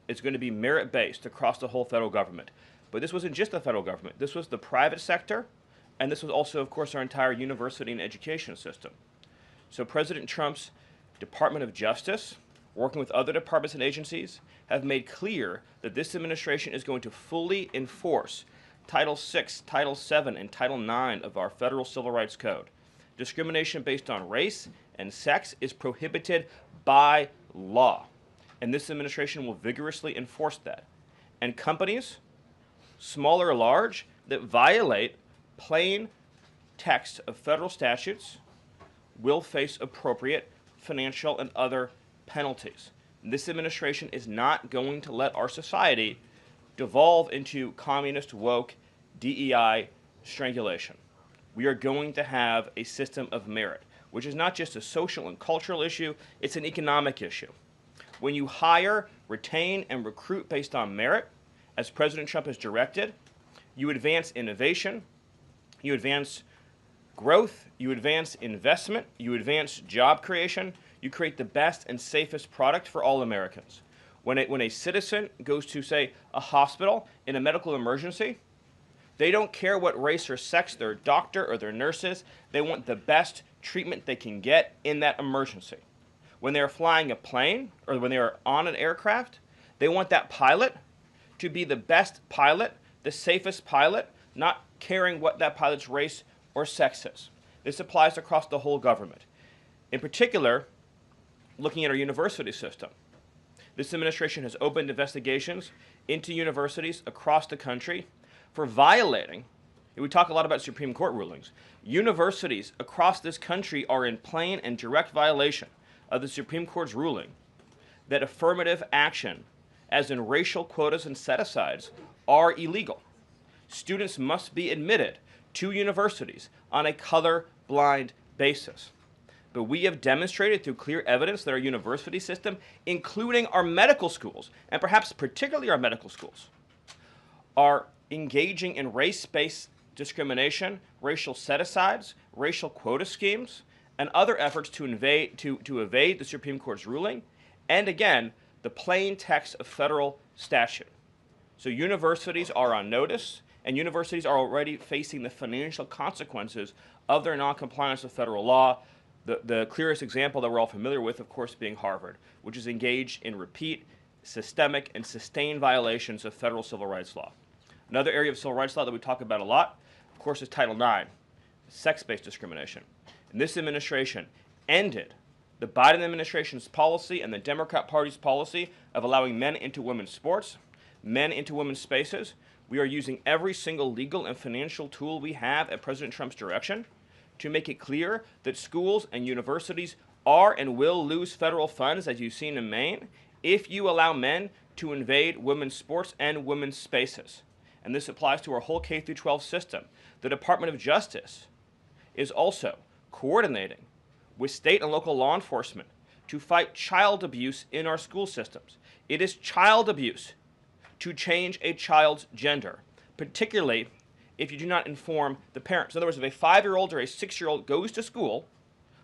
It's going to be merit-based across the whole federal government. But this wasn't just the federal government. This was the private sector, and this was also, of course, our entire university and education system. So President Trump's Department of Justice, working with other departments and agencies, have made clear that this administration is going to fully enforce Title VI, Title VII, and Title IX of our Federal Civil Rights Code. Discrimination based on race and sex is prohibited by law, and this administration will vigorously enforce that. And companies, small or large, that violate plain text of federal statutes will face appropriate financial and other penalties. This administration is not going to let our society devolve into communist, woke, DEI strangulation. We are going to have a system of merit, which is not just a social and cultural issue, it's an economic issue. When you hire, retain, and recruit based on merit, as President Trump has directed, you advance innovation, you advance growth, you advance investment, you advance job creation, you create the best and safest product for all Americans. When a citizen goes to, say, a hospital in a medical emergency, they don't care what race or sex their doctor or their nurse is. They want the best treatment they can get in that emergency. When they're flying a plane or when they are on an aircraft, they want that pilot to be the best pilot, the safest pilot, not caring what that pilot's race or sex is. This applies across the whole government. In particular, looking at our university system, this administration has opened investigations into universities across the country for violating, and we talk a lot about Supreme Court rulings, universities across this country are in plain and direct violation of the Supreme Court's ruling that affirmative action, as in racial quotas and set-asides, are illegal. Students must be admitted to universities on a color-blind basis. But we have demonstrated through clear evidence that our university system, including our medical schools, and perhaps particularly our medical schools, are engaging in race-based discrimination, racial set-asides, racial quota schemes, and other efforts to evade the Supreme Court's ruling, and again, the plain text of federal statute. So universities are on notice, and universities are already facing the financial consequences of their noncompliance with federal law. The clearest example that we're all familiar with, of course, being Harvard, which is engaged in repeat, systemic, and sustained violations of federal civil rights law. Another area of civil rights law that we talk about a lot, of course, is Title IX, sex-based discrimination. And this administration ended the Biden administration's policy and the Democrat Party's policy of allowing men into women's sports, men into women's spaces. We are using every single legal and financial tool we have at President Trump's direction to make it clear that schools and universities are and will lose federal funds, as you've seen in Maine, if you allow men to invade women's sports and women's spaces. And this applies to our whole K-12 system. The Department of Justice is also coordinating with state and local law enforcement to fight child abuse in our school systems. It is child abuse to change a child's gender, particularly if you do not inform the parents. In other words, if a 5-year-old or a 6-year-old goes to school,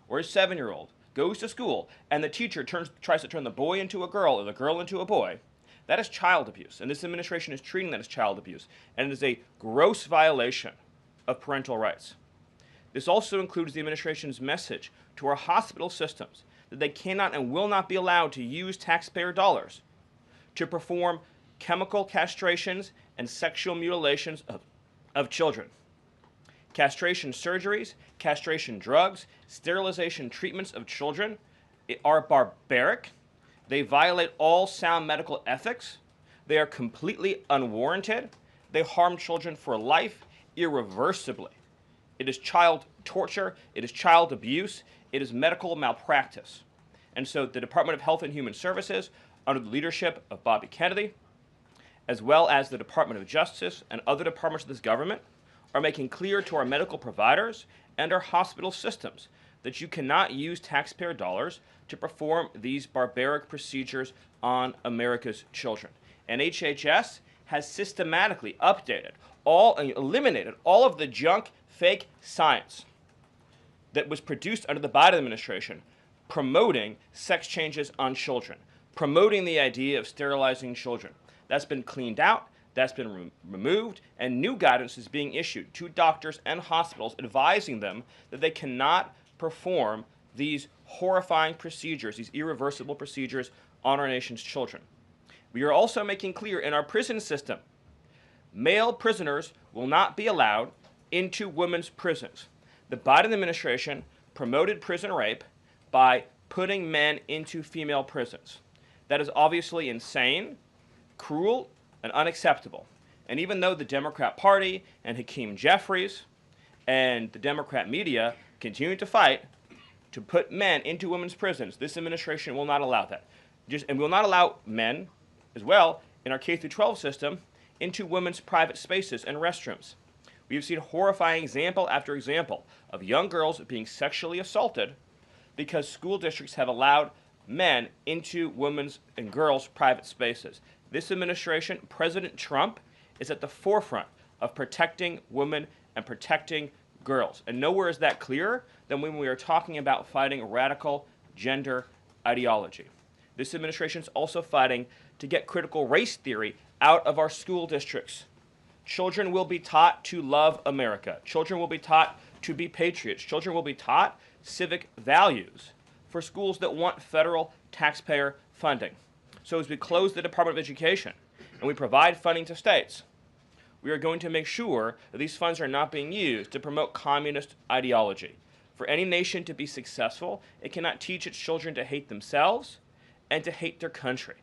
or a 7-year-old goes to school, and the teacher tries to turn the boy into a girl or the girl into a boy, that is child abuse. And this administration is treating that as child abuse. And it is a gross violation of parental rights. This also includes the administration's message to our hospital systems that they cannot and will not be allowed to use taxpayer dollars to perform chemical castrations and sexual mutilations of children. Castration surgeries, castration drugs, sterilization treatments of children are barbaric. They violate all sound medical ethics. They are completely unwarranted. They harm children for life irreversibly. It is child torture. It is child abuse. It is medical malpractice. And so the Department of Health and Human Services, under the leadership of Bobby Kennedy, as well as the Department of Justice and other departments of this government, are making clear to our medical providers and our hospital systems that you cannot use taxpayer dollars to perform these barbaric procedures on America's children. And HHS has systematically eliminated all of the junk, fake science that was produced under the Biden administration promoting sex changes on children, promoting the idea of sterilizing children. That's been cleaned out, that's been removed, and new guidance is being issued to doctors and hospitals advising them that they cannot perform these horrifying procedures, these irreversible procedures on our nation's children. We are also making clear in our prison system, male prisoners will not be allowed into women's prisons. The Biden administration promoted prison rape by putting men into female prisons. That is obviously insane, cruel, and unacceptable. And even though the Democrat Party and Hakeem Jeffries and the Democrat media continue to fight to put men into women's prisons, this administration will not allow that. And will not allow men, as well, in our K-12 system, into women's private spaces and restrooms. We have seen horrifying example after example of young girls being sexually assaulted because school districts have allowed men into women's and girls' private spaces. This administration, President Trump, is at the forefront of protecting women and protecting girls. And nowhere is that clearer than when we are talking about fighting radical gender ideology. This administration is also fighting to get critical race theory out of our school districts. Children will be taught to love America. Children will be taught to be patriots. Children will be taught civic values for schools that want federal taxpayer funding. So as we close the Department of Education and we provide funding to states, we are going to make sure that these funds are not being used to promote communist ideology. For any nation to be successful, it cannot teach its children to hate themselves and to hate their country.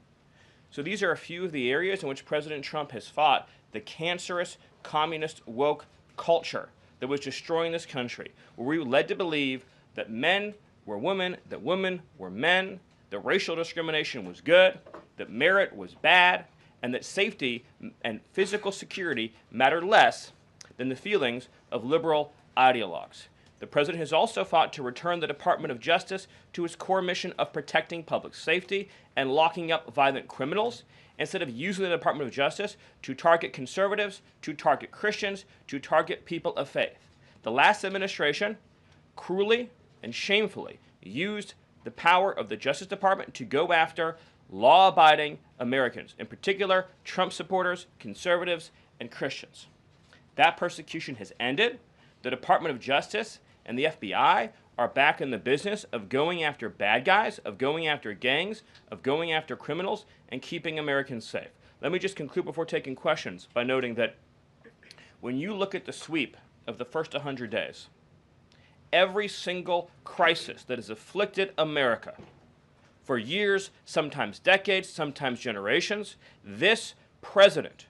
So these are a few of the areas in which President Trump has fought the cancerous communist woke culture that was destroying this country, where we were led to believe that men were women, that women were men, that racial discrimination was good, that merit was bad, and that safety and physical security mattered less than the feelings of liberal ideologues. The president has also fought to return the Department of Justice to its core mission of protecting public safety and locking up violent criminals, instead of using the Department of Justice to target conservatives, to target Christians, to target people of faith. The last administration cruelly and shamefully used the power of the Justice Department to go after law-abiding Americans, in particular Trump supporters, conservatives, and Christians. That persecution has ended. The Department of Justice and the FBI are back in the business of going after bad guys, of going after gangs, of going after criminals, and keeping Americans safe. Let me just conclude before taking questions by noting that when you look at the sweep of the first 100 days, every single crisis that has afflicted America for years, sometimes decades, sometimes generations, this president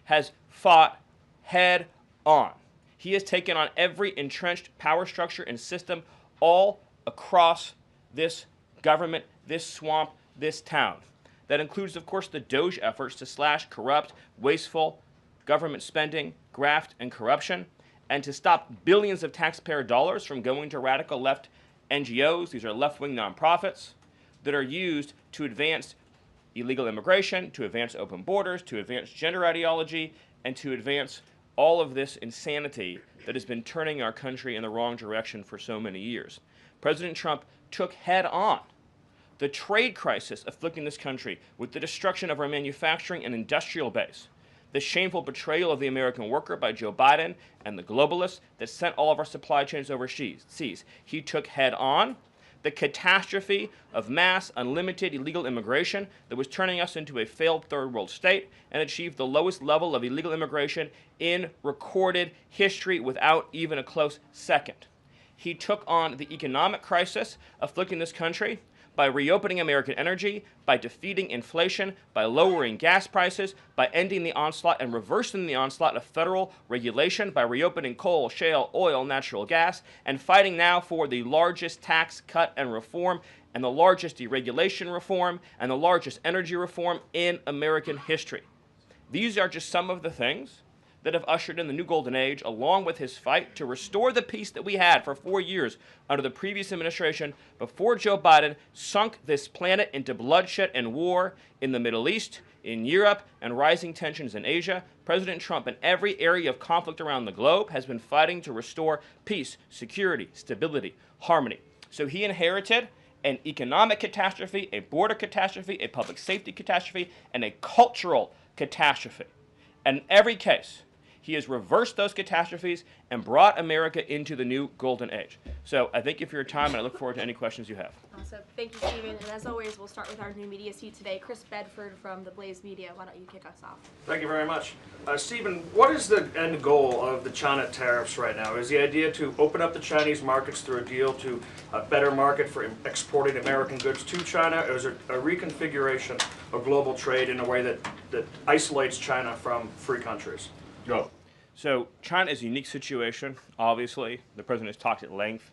has fought head on. He has taken on every entrenched power structure and system all across this government, this swamp, this town. That includes, of course, the Doge efforts to slash corrupt, wasteful government spending, graft, and corruption, and to stop billions of taxpayer dollars from going to radical left NGOs. These are left-wing nonprofits that are used to advance illegal immigration, to advance open borders, to advance gender ideology, and to advance all of this insanity that has been turning our country in the wrong direction for so many years. President Trump took head on the trade crisis afflicting this country with the destruction of our manufacturing and industrial base, the shameful betrayal of the American worker by Joe Biden and the globalists that sent all of our supply chains overseas. He took head on the catastrophe of mass, unlimited illegal immigration that was turning us into a failed third world state, and achieved the lowest level of illegal immigration in recorded history without even a close second. He took on the economic crisis afflicting this country by reopening American energy, by defeating inflation, by lowering gas prices, by ending the onslaught and reversing the onslaught of federal regulation, by reopening coal, shale, oil, natural gas, and fighting now for the largest tax cut and reform, and the largest deregulation reform, and the largest energy reform in American history. These are just some of the things that have ushered in the new golden age, along with his fight to restore the peace that we had for 4 years under the previous administration before Joe Biden sunk this planet into bloodshed and war in the Middle East, in Europe, and rising tensions in Asia. President Trump, in every area of conflict around the globe, has been fighting to restore peace, security, stability, harmony. So he inherited an economic catastrophe, a border catastrophe, a public safety catastrophe, and a cultural catastrophe. And in every case, he has reversed those catastrophes and brought America into the new golden age. So I thank you for your time, and I look forward to any questions you have. Awesome. Thank you, Stephen. And as always, we'll start with our new media seat today. Chris Bedford from the Blaze Media. Why don't you kick us off? Thank you very much. Stephen, what is the end goal of the China tariffs right now? Is the idea to open up the Chinese markets through a deal to a better market for exporting American goods to China, or is it a reconfiguration of global trade in a way that isolates China from free countries? Go. So China is a unique situation, obviously. The president has talked at length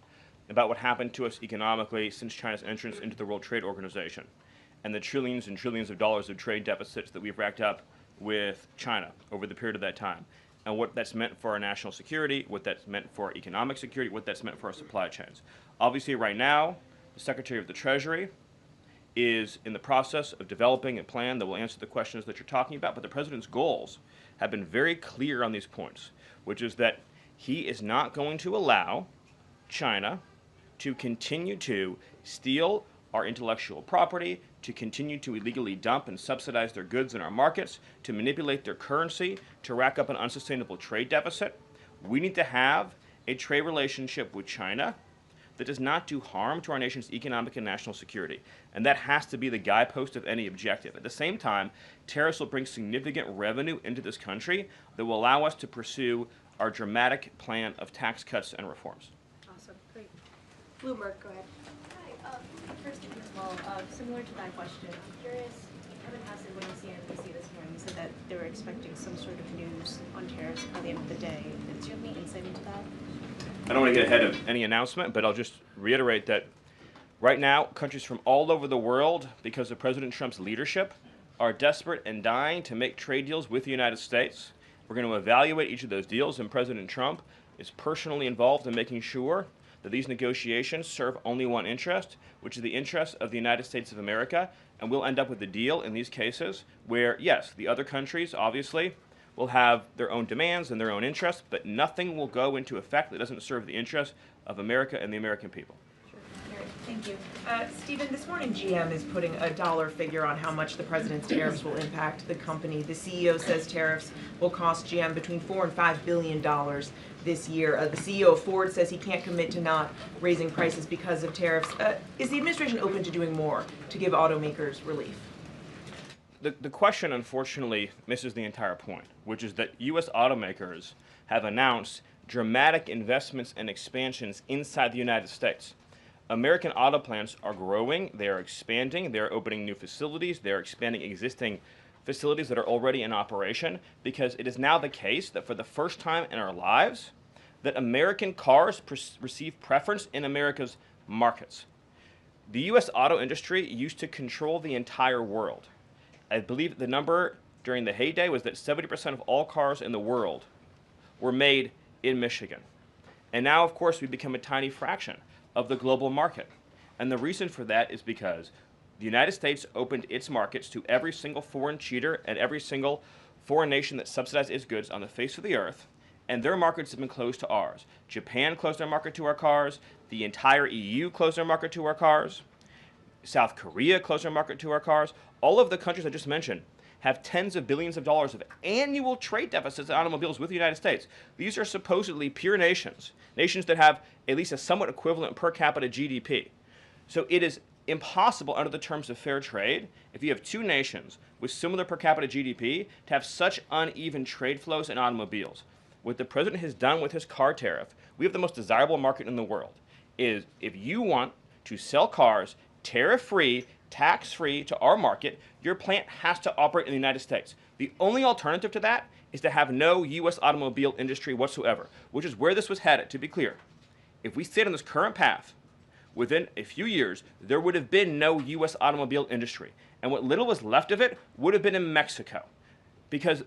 about what happened to us economically since China's entrance into the World Trade Organization and the trillions and trillions of dollars of trade deficits that we've racked up with China over the period of that time, and what that's meant for our national security, what that's meant for economic security, what that's meant for our supply chains. Obviously, right now, the Secretary of the Treasury is in the process of developing a plan that will answer the questions that you're talking about, but the president's goals have been very clear on these points, which is that he is not going to allow China to continue to steal our intellectual property, to continue to illegally dump and subsidize their goods in our markets, to manipulate their currency, to rack up an unsustainable trade deficit. We need to have a trade relationship with China that does not do harm to our nation's economic and national security. And that has to be the guidepost of any objective. At the same time, tariffs will bring significant revenue into this country that will allow us to pursue our dramatic plan of tax cuts and reforms. Awesome. Great. Bloomberg, go ahead. Hi. First, well, similar to that question, I'm curious, Kevin Hassett, when you see NBC this morning, said that they were expecting some sort of news on tariffs by the end of the day. Do you have any insight into that? I don't want to get ahead of any announcement, but I'll just reiterate that right now, countries from all over the world, because of President Trump's leadership, are desperate and dying to make trade deals with the United States. We're going to evaluate each of those deals, and President Trump is personally involved in making sure that these negotiations serve only one interest, which is the interest of the United States of America, and we'll end up with a deal in these cases where, yes, the other countries, obviously, will have their own demands and their own interests, but nothing will go into effect that doesn't serve the interests of America and the American people. Sure. Thank you. Stephen, this morning GM is putting a dollar figure on how much the president's tariffs will impact the company. The CEO says tariffs will cost GM between $4 and $5 billion this year. The CEO of Ford says he can't commit to not raising prices because of tariffs. Is the administration open to doing more to give automakers relief? The question, unfortunately, misses the entire point, which is that U.S. automakers have announced dramatic investments and expansions inside the United States. American auto plants are growing, they are expanding, they're opening new facilities, they're expanding existing facilities that are already in operation, because it is now the case that for the first time in our lives, that American cars receive preference in America's markets. The U.S. auto industry used to control the entire world. I believe the number during the heyday was that 70% of all cars in the world were made in Michigan. And now, of course, we've become a tiny fraction of the global market. And the reason for that is because the United States opened its markets to every single foreign cheater and every single foreign nation that subsidized its goods on the face of the earth, and their markets have been closed to ours. Japan closed their market to our cars, the entire EU closed their market to our cars, South Korea closed their market to our cars. All of the countries I just mentioned have tens of billions of dollars of annual trade deficits in automobiles with the United States. These are supposedly pure nations, nations that have at least a somewhat equivalent per capita GDP. So it is impossible under the terms of fair trade, if you have two nations with similar per capita GDP, to have such uneven trade flows in automobiles. What the president has done with his car tariff, we have the most desirable market in the world, is if you want to sell cars tariff-free, tax-free to our market, your plant has to operate in the United States. The only alternative to that is to have no U.S. automobile industry whatsoever, which is where this was headed, to be clear. If we stayed on this current path, within a few years, there would have been no U.S. automobile industry. And what little was left of it would have been in Mexico. Because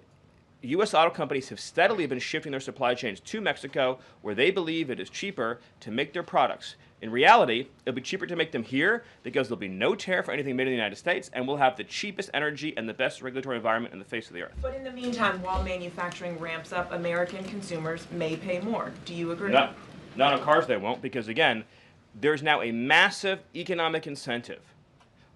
U.S. auto companies have steadily been shifting their supply chains to Mexico, where they believe it is cheaper to make their products. In reality, it'll be cheaper to make them here because there'll be no tariff for anything made in the United States, and we'll have the cheapest energy and the best regulatory environment in the face of the earth. But in the meantime, while manufacturing ramps up, American consumers may pay more. Do you agree? Not on cars they won't, because again, there's now a massive economic incentive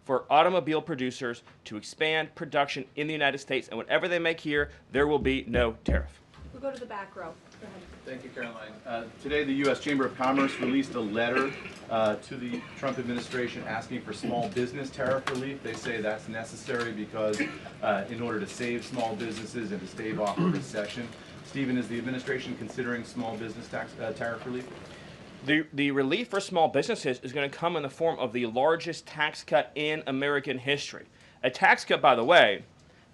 for automobile producers to expand production in the United States, and whatever they make here, there will be no tariff. We'll go to the back row. Go ahead. Thank you, Caroline. Today, the U.S. Chamber of Commerce released a letter to the Trump administration asking for small business tariff relief. They say that's necessary because in order to save small businesses and to stave off a recession. Stephen, is the administration considering small business tariff relief? The relief for small businesses is going to come in the form of the largest tax cut in American history. A tax cut, by the way,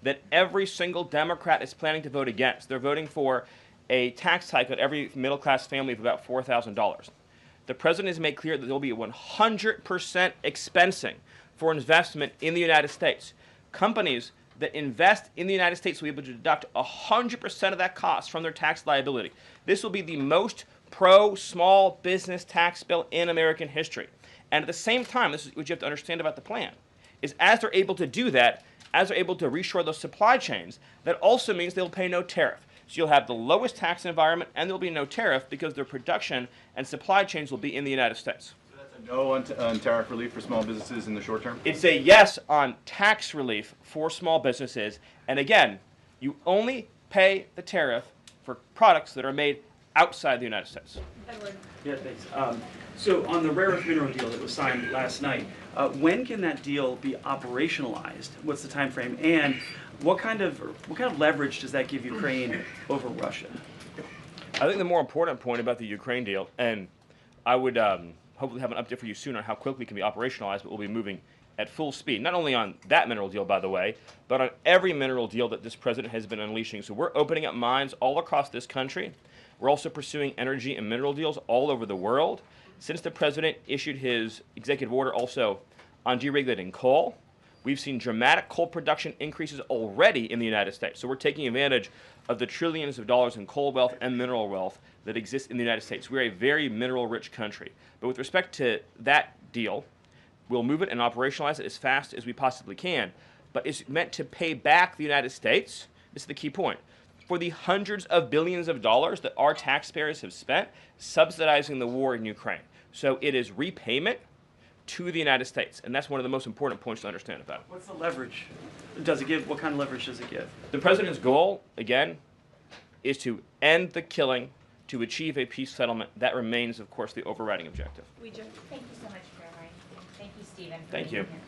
that every single Democrat is planning to vote against. They're voting for a tax hike on every middle-class family of about $4,000. The president has made clear that there will be 100% expensing for investment in the United States. Companies that invest in the United States will be able to deduct 100% of that cost from their tax liability. This will be the most pro-small business tax bill in American history. And at the same time, this is what you have to understand about the plan, is as they're able to do that, as they're able to reshore those supply chains, that also means they'll pay no tariff. So you'll have the lowest tax environment and there'll be no tariff because their production and supply chains will be in the United States. So that's a no on tariff relief for small businesses in the short term? It's a yes on tax relief for small businesses. And again, you only pay the tariff for products that are made outside the United States. Edward. Yeah, thanks. So on the rare earth mineral deal that was signed last night, when can that deal be operationalized? What's the time frame? And what kind of leverage does that give Ukraine over Russia? I think the more important point about the Ukraine deal, and I would hopefully have an update for you soon on how quickly it can be operationalized, but we'll be moving at full speed, not only on that mineral deal, by the way, but on every mineral deal that this president has been unleashing. So we're opening up mines all across this country. We're also pursuing energy and mineral deals all over the world. Since the president issued his executive order also on deregulating coal, we've seen dramatic coal production increases already in the United States. So we're taking advantage of the trillions of dollars in coal wealth and mineral wealth that exists in the United States. We're a very mineral-rich country. But with respect to that deal, we'll move it and operationalize it as fast as we possibly can. But it's meant to pay back the United States, this is the key point, for the hundreds of billions of dollars that our taxpayers have spent subsidizing the war in Ukraine. So it is repayment to the United States. And that's one of the most important points to understand about it. What's the leverage? Does it give? What kind of leverage does it give? The president's goal, again, is to end the killing, to achieve a peace settlement. That remains, of course, the overriding objective. Thank you so much, Caroline. Thank you, Stephen. for Thank being you. here.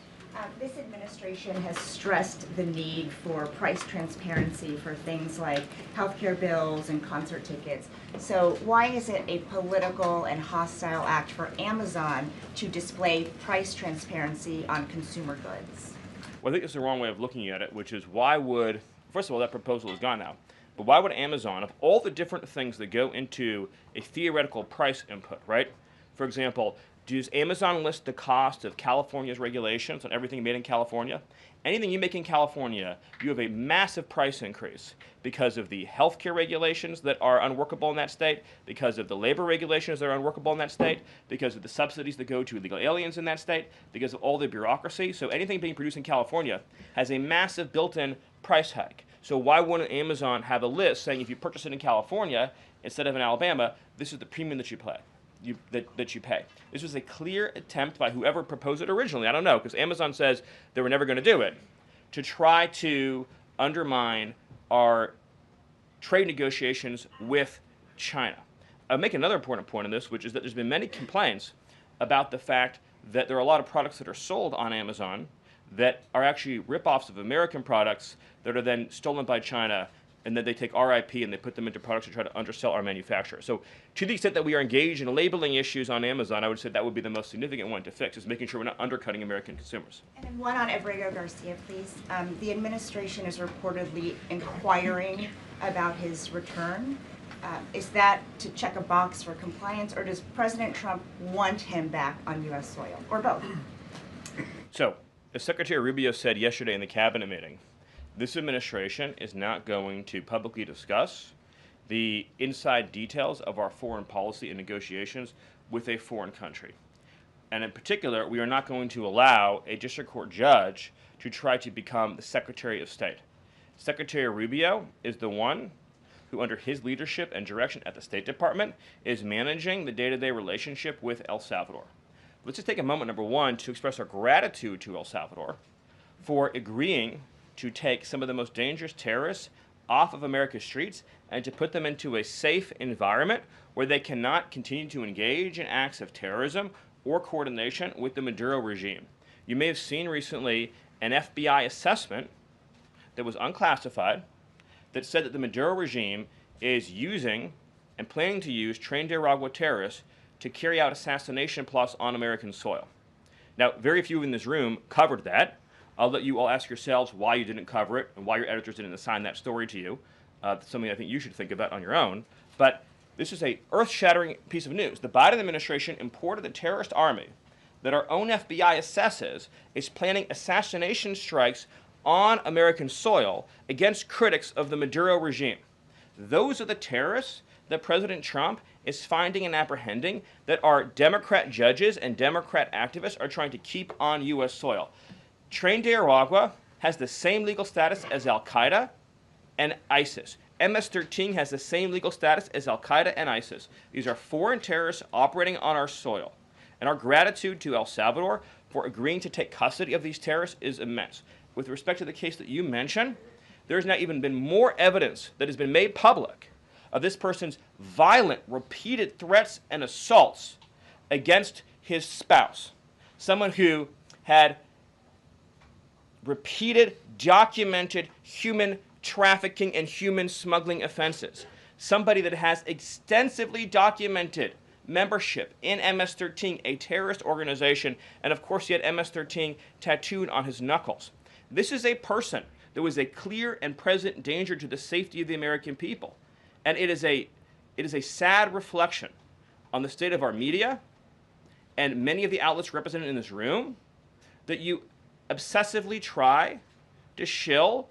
This administration has stressed the need for price transparency for things like healthcare bills and concert tickets. So why is it a political and hostile act for Amazon to display price transparency on consumer goods? Well, I think it's the wrong way of looking at it, which is why would, first of all, that proposal is gone now, but why would Amazon, of all the different things that go into a theoretical price input, right? For example, does Amazon list the cost of California's regulations on everything made in California? Anything you make in California, you have a massive price increase because of the healthcare regulations that are unworkable in that state, because of the labor regulations that are unworkable in that state, because of the subsidies that go to illegal aliens in that state, because of all the bureaucracy. So anything being produced in California has a massive built-in price hike. So why wouldn't Amazon have a list saying if you purchase it in California instead of in Alabama, this is the premium that you pay? That you pay. This was a clear attempt by whoever proposed it originally, I don't know, because Amazon says they were never going to do it, to try to undermine our trade negotiations with China. I'll make another important point on this, which is that there's been many complaints about the fact that there are a lot of products that are sold on Amazon that are actually ripoffs of American products that are then stolen by China, and then they take our IP and they put them into products to try to undersell our manufacturers. So to the extent that we are engaged in labeling issues on Amazon, I would say that would be the most significant one to fix, is making sure we're not undercutting American consumers. And then one on Abrego Garcia, please. The administration is reportedly inquiring about his return. Is that to check a box for compliance, or does President Trump want him back on U.S. soil, or both? So, as Secretary Rubio said yesterday in the cabinet meeting, this administration is not going to publicly discuss the inside details of our foreign policy and negotiations with a foreign country. And in particular, we are not going to allow a district court judge to try to become the Secretary of State. Secretary Rubio is the one who, under his leadership and direction at the State Department, is managing the day-to-day relationship with El Salvador. Let's just take a moment, number one, to express our gratitude to El Salvador for agreeing to take some of the most dangerous terrorists off of America's streets and to put them into a safe environment where they cannot continue to engage in acts of terrorism or coordination with the Maduro regime. You may have seen recently an FBI assessment that was unclassified that said that the Maduro regime is using and planning to use Trinidad terrorists to carry out assassination plots on American soil. Now, very few in this room covered that. I'll let you all ask yourselves why you didn't cover it and why your editors didn't assign that story to you. Something I think you should think about on your own. But this is a earth-shattering piece of news. The Biden administration imported the terrorist army that our own FBI assesses is planning assassination strikes on American soil against critics of the Maduro regime. Those are the terrorists that President Trump is finding and apprehending that our Democrat judges and Democrat activists are trying to keep on U.S. soil. Trinidad has the same legal status as Al-Qaeda and ISIS. MS-13 has the same legal status as Al-Qaeda and ISIS. These are foreign terrorists operating on our soil. And our gratitude to El Salvador for agreeing to take custody of these terrorists is immense. With respect to the case that you mentioned, there's now even been more evidence that has been made public of this person's violent, repeated threats and assaults against his spouse. Someone who had repeated, documented human trafficking and human smuggling offenses. Somebody that has extensively documented membership in MS-13, a terrorist organization, and of course he had MS-13 tattooed on his knuckles. This is a person that was a clear and present danger to the safety of the American people. And it is a sad reflection on the state of our media and many of the outlets represented in this room that you obsessively try to shill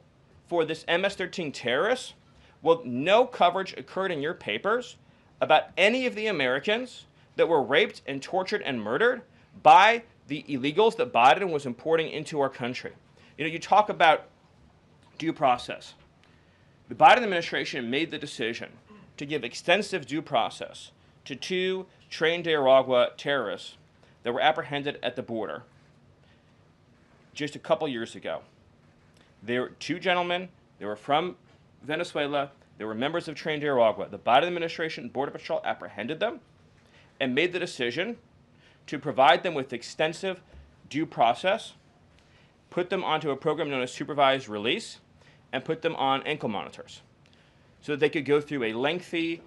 for this MS-13 terrorist. Well, no coverage occurred in your papers about any of the Americans that were raped and tortured and murdered by the illegals that Biden was importing into our country. You know, you talk about due process. The Biden administration made the decision to give extensive due process to two Trinidad terrorists that were apprehended at the border just a couple years ago. They were two gentlemen. They were from Venezuela. They were members of Tren de Aragua. The Biden administration Border Patrol apprehended them and made the decision to provide them with extensive due process, put them onto a program known as supervised release, and put them on ankle monitors so that they could go through a lengthy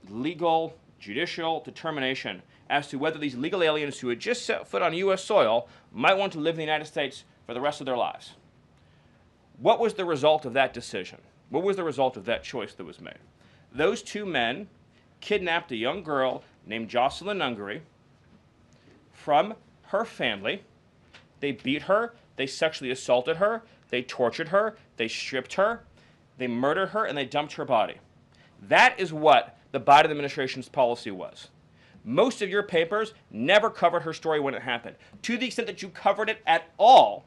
legal, judicial determination as to whether these legal aliens who had just set foot on U.S. soil might want to live in the United States for the rest of their lives. What was the result of that decision? What was the result of that choice that was made? Those two men kidnapped a young girl named Jocelyn Ungary from her family. They beat her, they sexually assaulted her, they tortured her, they stripped her, they murdered her, and they dumped her body. That is what the Biden administration's policy was. Most of your papers never covered her story when it happened. To the extent that you covered it at all,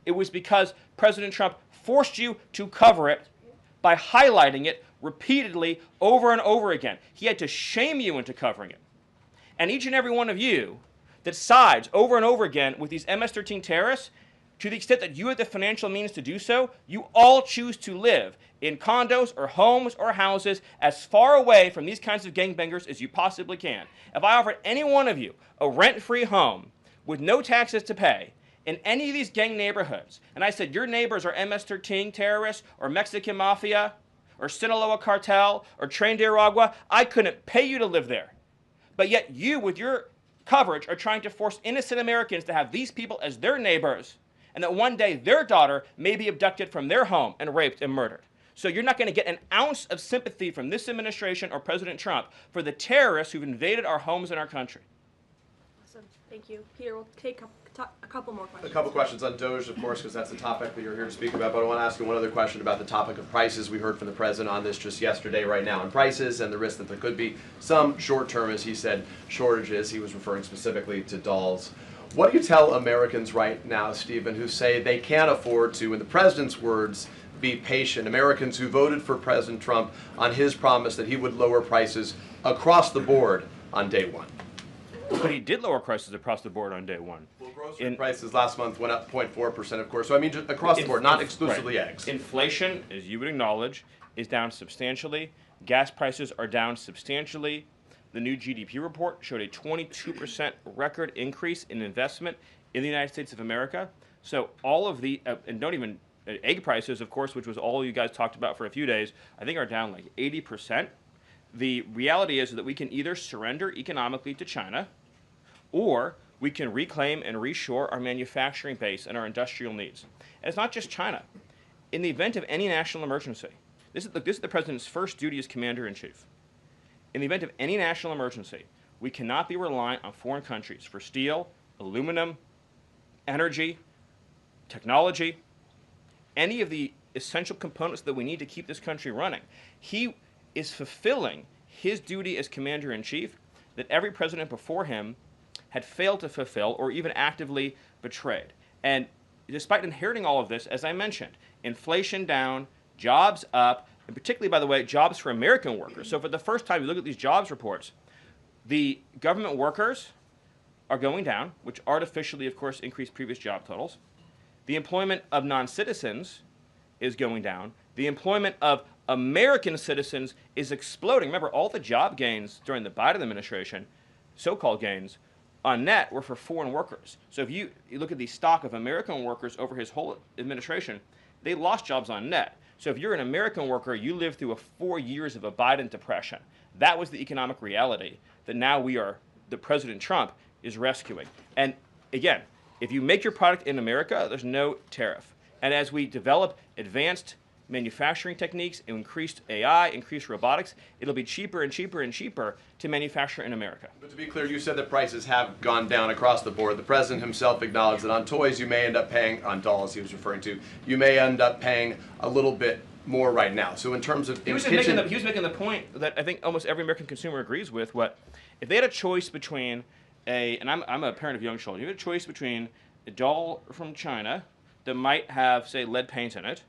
it was because President Trump forced you to cover it by highlighting it repeatedly over and over again. He had to shame you into covering it. And each and every one of you that sides over and over again with these MS-13 terrorists, to the extent that you have the financial means to do so, you all choose to live in condos or homes or houses as far away from these kinds of gangbangers as you possibly can. If I offered any one of you a rent-free home with no taxes to pay in any of these gang neighborhoods, and I said your neighbors are MS-13 terrorists or Mexican mafia or Sinaloa cartel or Tren de Aragua, I couldn't pay you to live there. But yet you, with your coverage, are trying to force innocent Americans to have these people as their neighbors, and that one day their daughter may be abducted from their home and raped and murdered. So you're not going to get an ounce of sympathy from this administration or President Trump for the terrorists who've invaded our homes and our country. Awesome. Thank you. Peter, we'll take a couple more questions. A couple questions on Doge, of course, because that's the topic that you're here to speak about. But I want to ask you one other question about the topic of prices. We heard from the president on this just yesterday, right now, on prices and the risk that there could be some short-term, as he said, shortages. He was referring specifically to dolls. What do you tell Americans right now, Stephen, who say they can't afford to, in the president's words, be patient? Americans who voted for President Trump on his promise that he would lower prices across the board on day one. But he did lower prices across the board on day one. Well, grocery prices last month went up 0.4%, of course. So I mean, just across the board, not exclusively eggs. Inflation, as you would acknowledge, is down substantially. Gas prices are down substantially. The new GDP report showed a 22% record increase in investment in the United States of America. So all of the, and don't even, egg prices, of course, which was all you guys talked about for a few days, I think are down like 80%. The reality is that we can either surrender economically to China, or we can reclaim and reshore our manufacturing base and our industrial needs. And it's not just China. In the event of any national emergency, this is the president's first duty as commander-in-chief. In the event of any national emergency, we cannot be reliant on foreign countries for steel, aluminum, energy, technology, any of the essential components that we need to keep this country running. He is fulfilling his duty as commander-in-chief that every president before him had failed to fulfill or even actively betrayed. And despite inheriting all of this, as I mentioned, inflation down, jobs up, and particularly, by the way, jobs for American workers. So for the first time, you look at these jobs reports, the government workers are going down, which artificially, of course, increased previous job totals. The employment of non-citizens is going down. The employment of American citizens is exploding. Remember, all the job gains during the Biden administration, so-called gains, on net were for foreign workers. So if you look at the stock of American workers over his whole administration, they lost jobs on net. So if you're an American worker, you lived through 4 years of a Biden depression. That was the economic reality that now that President Trump is rescuing. And again, if you make your product in America, there's no tariff. And as we develop advanced manufacturing techniques, increased AI, increased robotics, it'll be cheaper and cheaper and cheaper to manufacture in America. But to be clear, you said that prices have gone down across the board. The president himself acknowledged that on toys you may end up paying, on dolls he was referring to, you may end up paying a little bit more right now. So in terms of he was making the point that I think almost every American consumer agrees with. If they had a choice between and I'm a parent of young children, you had a choice between a doll from China that might have, say, lead paint in it,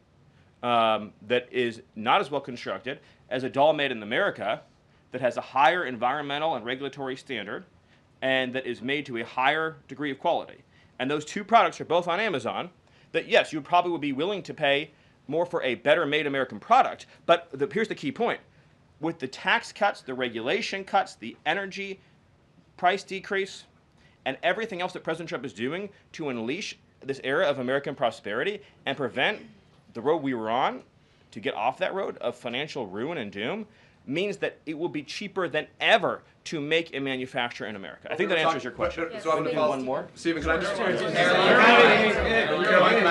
that is not as well constructed as a doll made in America that has a higher environmental and regulatory standard, and that is made to a higher degree of quality. And those two products are both on Amazon, that yes, you probably would be willing to pay more for a better made American product, but here's the key point. With the tax cuts, the regulation cuts, the energy price decrease, and everything else that President Trump is doing to unleash this era of American prosperity and prevent the road we were on to get off that road of financial ruin and doom, means that it will be cheaper than ever to make and manufacture in America. I think that answers your question. So I'm going to follow one more. Stephen, can I just? Can I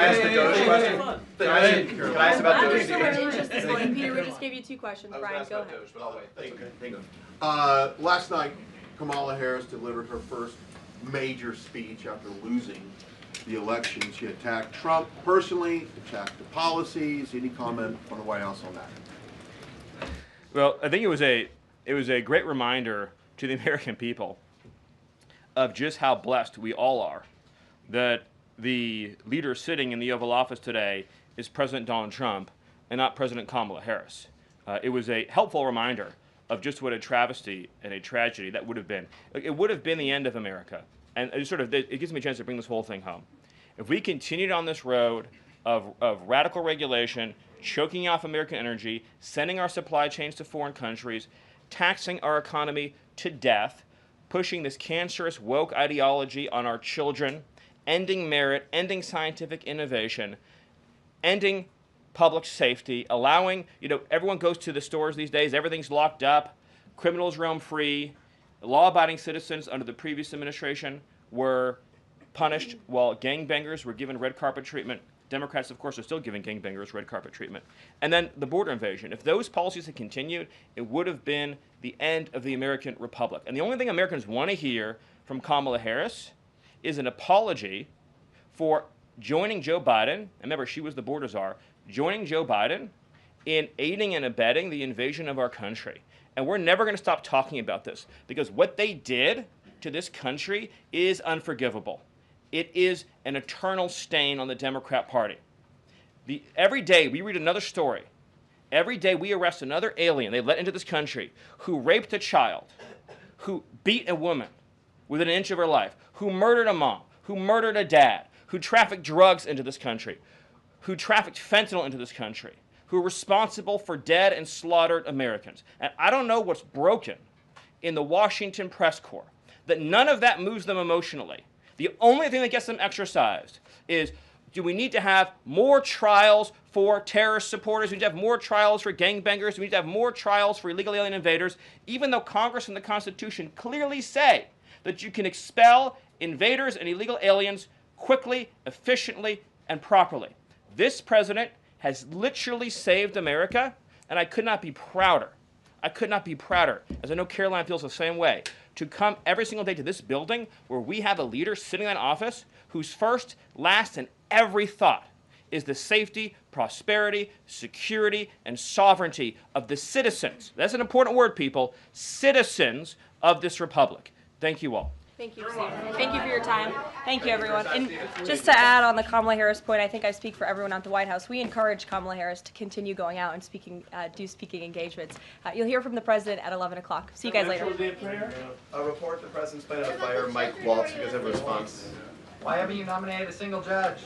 ask the Doge question? Can I ask about Doge? Peter, we just gave you 2 questions. Brian, go ahead. But I'll wait. Thank you. Last night, Kamala Harris delivered her first major speech after losing the election. She attacked Trump personally, attacked the policies. Any comment from the White House on that? Well, I think it was a great reminder to the American people of just how blessed we all are that the leader sitting in the Oval Office today is President Donald Trump and not President Kamala Harris. It was a helpful reminder of just what a travesty and a tragedy that would have been. It would have been the end of America. And it gives me a chance to bring this whole thing home. If we continued on this road of radical regulation, choking off American energy, sending our supply chains to foreign countries, taxing our economy to death, pushing this cancerous woke ideology on our children, ending merit, ending scientific innovation, ending public safety, allowing, everyone goes to the stores these days, everything's locked up, criminals roam free, law-abiding citizens under the previous administration were punished while gangbangers were given red carpet treatment. Democrats, of course, are still giving gangbangers red carpet treatment. And then the border invasion. If those policies had continued, it would have been the end of the American Republic. And the only thing Americans want to hear from Kamala Harris is an apology for joining Joe Biden, and remember, she was the border czar, joining Joe Biden in aiding and abetting the invasion of our country. And we're never going to stop talking about this, because what they did to this country is unforgivable. It is an eternal stain on the Democrat Party. Every day we read another story. Every day we arrest another alien they let into this country who raped a child, who beat a woman within an inch of her life, who murdered a mom, who murdered a dad, who trafficked drugs into this country, who trafficked fentanyl into this country, who are responsible for dead and slaughtered Americans. And I don't know what's broken in the Washington press corps, that none of that moves them emotionally. The only thing that gets them exercised is, do we need to have more trials for terrorist supporters? Do we need to have more trials for gangbangers? Do we need to have more trials for illegal alien invaders? Even though Congress and the Constitution clearly say that you can expel invaders and illegal aliens quickly, efficiently, and properly. This president has literally saved America, and I could not be prouder. I could not be prouder, as I know Karoline feels the same way, to come every single day to this building where we have a leader sitting in office whose first, last, and every thought is the safety, prosperity, security, and sovereignty of the citizens. That's an important word, people. Citizens of this republic. Thank you all. Thank you, Stephen. Thank you for your time. Thank you, everyone. And just to add on the Kamala Harris point, I think I speak for everyone at the White House. We encourage Kamala Harris to continue going out and do speaking engagements. You'll hear from the president at 11 o'clock. See you guys later. A report: the president's planning to fire Mike Waltz. You guys have a response? Why haven't you nominated a single judge?